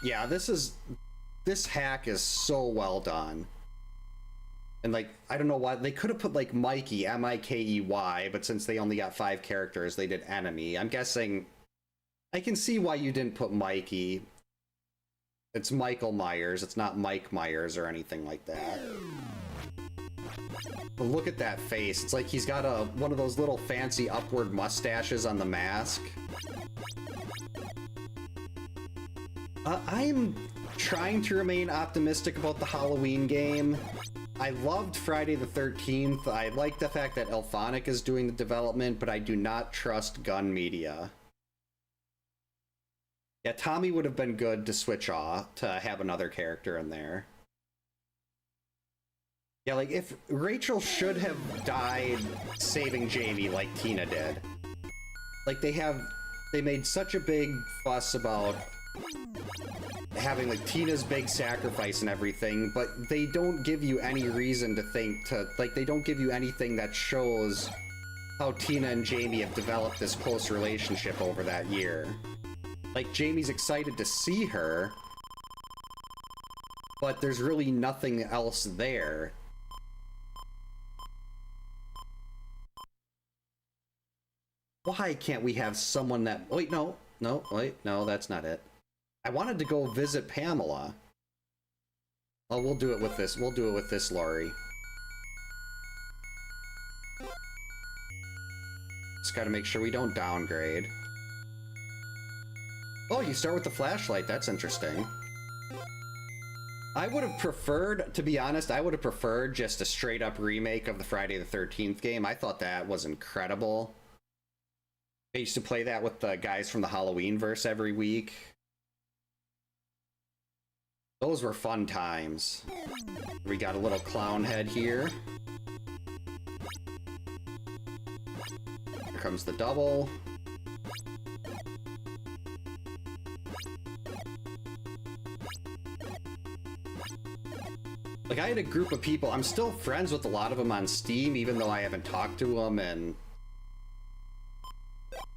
Yeah, this hack is so well done. And like, I don't know why, they could have put like Mikey, M-I-K-E-Y, but since they only got 5 characters, they did enemy. I'm guessing, I can see why you didn't put Mikey. It's Michael Myers, it's not Mike Myers or anything like that. But look at that face, it's like he's got one of those little fancy upward mustaches on the mask. I'm trying to remain optimistic about the Halloween game. I loved Friday the 13th. I like the fact that Elphonic is doing the development, but I do not trust Gun Media. Yeah, Tommy would have been good to switch off, to have another character in there. Yeah, like, if Rachel should have died saving Jamie like Tina did. Like, they made such a big fuss about having, like, Tina's big sacrifice and everything, but they don't give you any reason to think like, they don't give you anything that shows how Tina and Jamie have developed this close relationship over that year. Like, Jamie's excited to see her, but there's really nothing else there. Why can't we have someone that... Wait, no, that's not it. I wanted to go visit Pamela. Oh, we'll do it with this. We'll do it with this Lori. Just gotta make sure we don't downgrade. Oh, you start with the flashlight. That's interesting. I would have preferred, to be honest, I would have preferred just a straight-up remake of the Friday the 13th game. I thought that was incredible. I used to play that with the guys from the Halloween-verse every week. Those were fun times. We got a little clown head here. Here comes the double. Like, I had a group of people, I'm still friends with a lot of them on Steam, even though I haven't talked to them, and...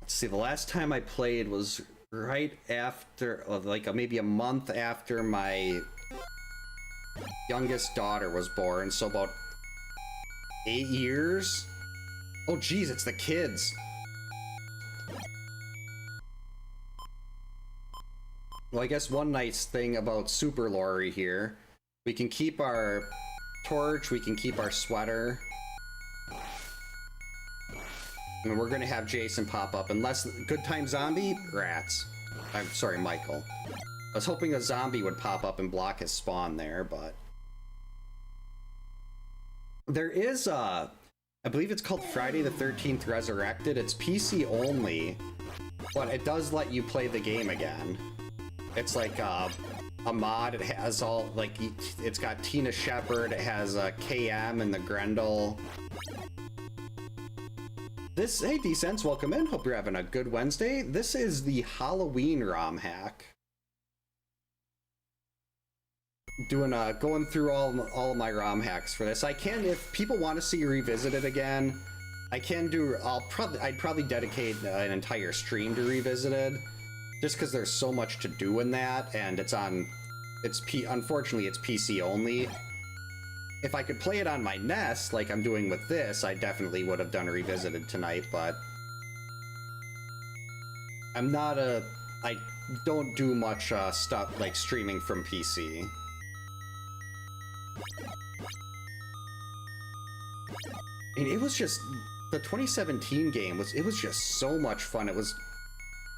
Let's see, the last time I played was right after, like, maybe a month after my youngest daughter was born, so about 8 years? Oh, geez, it's the kids. Well, I guess one nice thing about Super Lori here, we can keep our torch, we can keep our sweater. And we're gonna have Jason pop up, unless Good Time Zombie? Rats. I'm sorry, Michael. I was hoping a zombie would pop up and block his spawn there, but... There is I believe it's called Friday the 13th Resurrected. It's PC only, but it does let you play the game again. It's like a mod. It has all, like, it's got Tina Shepard, it has KM and the Grendel. Hey D-Sense, welcome in. Hope you're having a good Wednesday. This is the Halloween ROM hack. Going through all of my ROM hacks for this. I can, if people want to see Revisited again, I can do, I'd probably dedicate an entire stream to Revisited, just because there's so much to do in that, and unfortunately it's PC only. If I could play it on my NES, like I'm doing with this, I definitely would have done Revisited tonight, but... I don't do much stuff like streaming from PC. I mean, it was just... The 2017 game was just so much fun. It was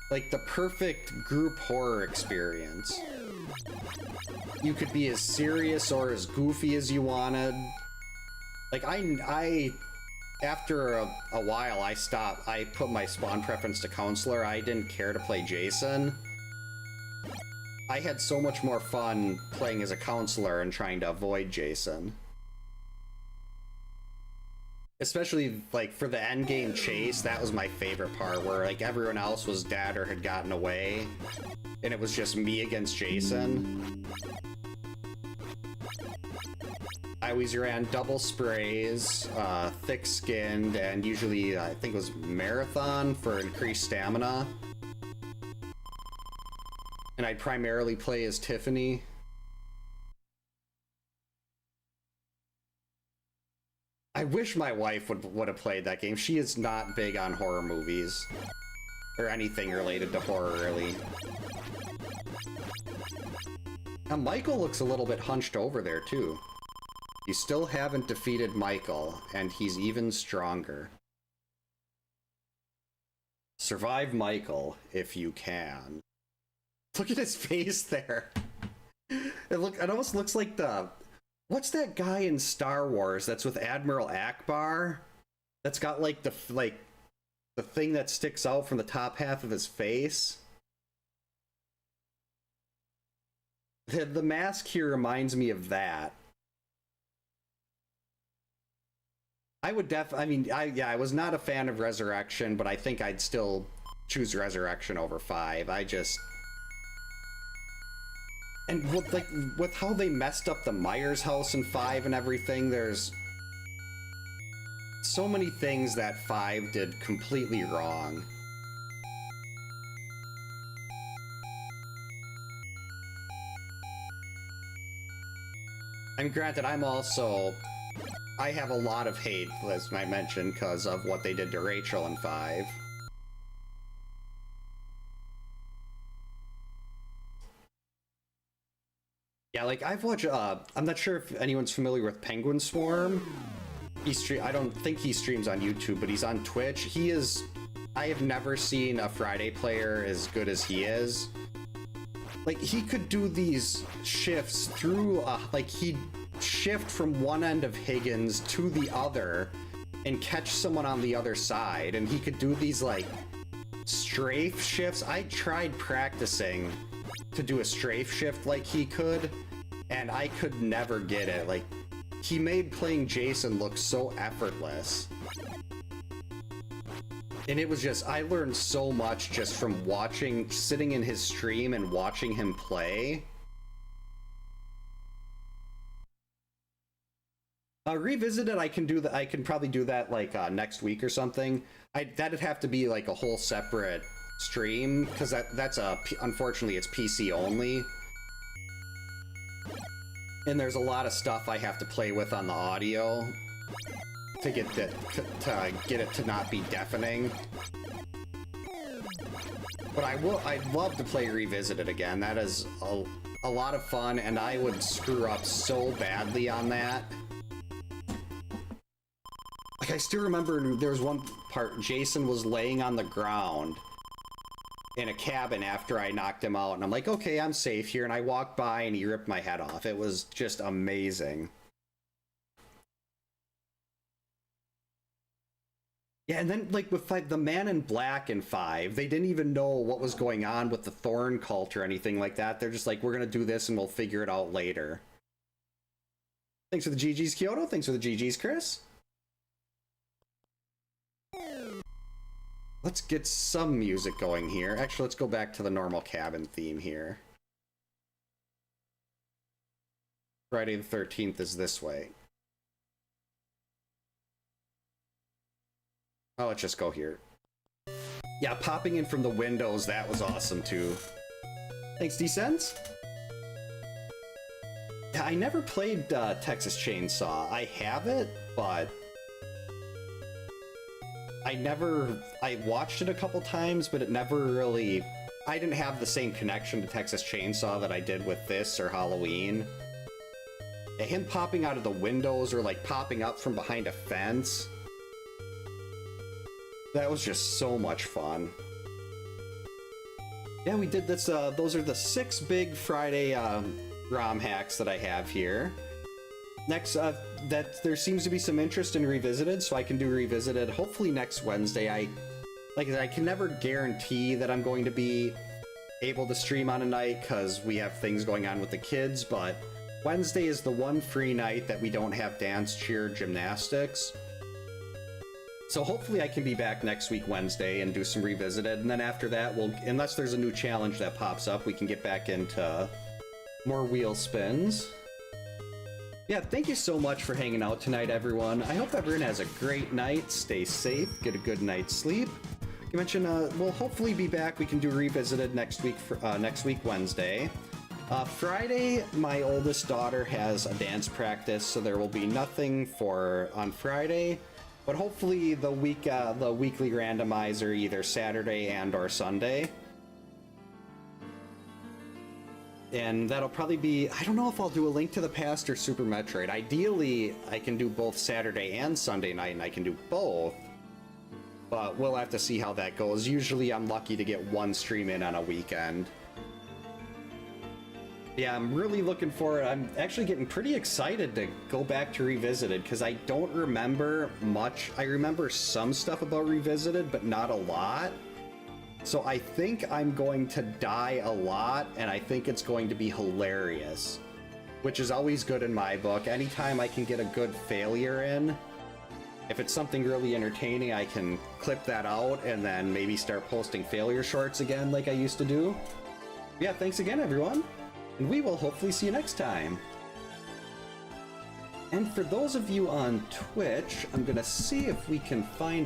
like the perfect group horror experience. You could be as serious or as goofy as you wanted. Like, after a while, I stopped. I put my spawn preference to counselor. I didn't care to play Jason. I had so much more fun playing as a counselor and trying to avoid Jason. Especially, like, for the endgame chase, that was my favorite part, where, like, everyone else was dead or had gotten away, and it was just me against Jason. I always ran double sprays, thick-skinned, and usually, I think it was marathon for increased stamina. And I'd primarily play as Tiffany. I wish my wife would have played that game. She is not big on horror movies. Or anything related to horror, really. Now, Michael looks a little bit hunched over there, too. You still haven't defeated Michael, and he's even stronger. Survive Michael, if you can. Look at his face there. It almost looks like the What's that guy in Star Wars that's with Admiral Akbar? That's got like the thing that sticks out from the top half of his face. The mask here reminds me of that. I would I was not a fan of Resurrection, but I think I'd still choose Resurrection over 5. And with how they messed up the Myers house in 5 and everything, there's so many things that 5 did completely wrong. And granted, I have a lot of hate, as I mentioned, because of what they did to Rachel in 5. Yeah, like, I've watched, I'm not sure if anyone's familiar with Penguin Swarm. I don't think he streams on YouTube, but he's on Twitch. I have never seen a Friday player as good as he is. Like, he could do these shifts through, he'd shift from one end of Higgins to the other and catch someone on the other side. And he could do these, like, strafe shifts. I tried practicing to do a strafe shift like he could, and I could never get it. Like, he made playing Jason look so effortless. And it was just, I learned so much just from sitting in his stream and watching him play. Revisited, I can probably do that like next week or something. That'd have to be like a whole separate stream, because that's unfortunately it's PC only. And there's a lot of stuff I have to play with on the audio to get it to not be deafening. But I'd love to play Revisited again. That is a lot of fun, and I would screw up so badly on that. Like, I still remember there was one part, Jason was laying on the ground in a cabin after I knocked him out, and I'm like, okay, I'm safe here, and I walked by and he ripped my head off. It was just amazing. Yeah, and then, like, with the Man in Black in 5, they didn't even know what was going on with the Thorn cult or anything like that. They're just like, we're gonna do this and we'll figure it out later. Thanks for the GG's, Kyoto. Thanks for the GG's, Chris. Let's get some music going here. Actually, let's go back to the normal cabin theme here. Friday the 13th is this way. Oh, let's just go here. Yeah, popping in from the windows, that was awesome too. Thanks, D-Sense. Yeah, I never played Texas Chainsaw. I have it, but I watched it a couple times, but it never really, I didn't have the same connection to Texas Chainsaw that I did with this or Halloween. Him popping out of the windows or like popping up from behind a fence, that was just so much fun. Yeah, we did this, those are the 6 big Friday ROM hacks that I have here. Next, that there seems to be some interest in Revisited, so I can do Revisited hopefully next Wednesday. I can never guarantee that I'm going to be able to stream on a night because we have things going on with the kids, but Wednesday is the one free night that we don't have dance, cheer, gymnastics. So hopefully I can be back next week Wednesday and do some Revisited, and then after that, unless there's a new challenge that pops up, we can get back into more wheel spins. Yeah, thank you so much for hanging out tonight, everyone. I hope everyone has a great night. Stay safe, get a good night's sleep. You mentioned we'll hopefully be back. We can do Revisited next week Wednesday. Friday, my oldest daughter has a dance practice, so there will be nothing on Friday. But hopefully the weekly randomizer either Saturday and or Sunday. And that'll probably be, I don't know if I'll do a Link to the Past or Super Metroid. Ideally, I can do both Saturday and Sunday night, and I can do both. But we'll have to see how that goes. Usually I'm lucky to get one stream in on a weekend. Yeah, I'm really looking forward. I'm actually getting pretty excited to go back to Revisited because I don't remember much. I remember some stuff about Revisited, but not a lot. So I think I'm going to die a lot, and I think it's going to be hilarious, which is always good in my book. Anytime I can get a good failure in, if it's something really entertaining, I can clip that out and then maybe start posting failure shorts again like I used to do. Yeah, thanks again, everyone. And we will hopefully see you next time. And for those of you on Twitch, I'm gonna see if we can find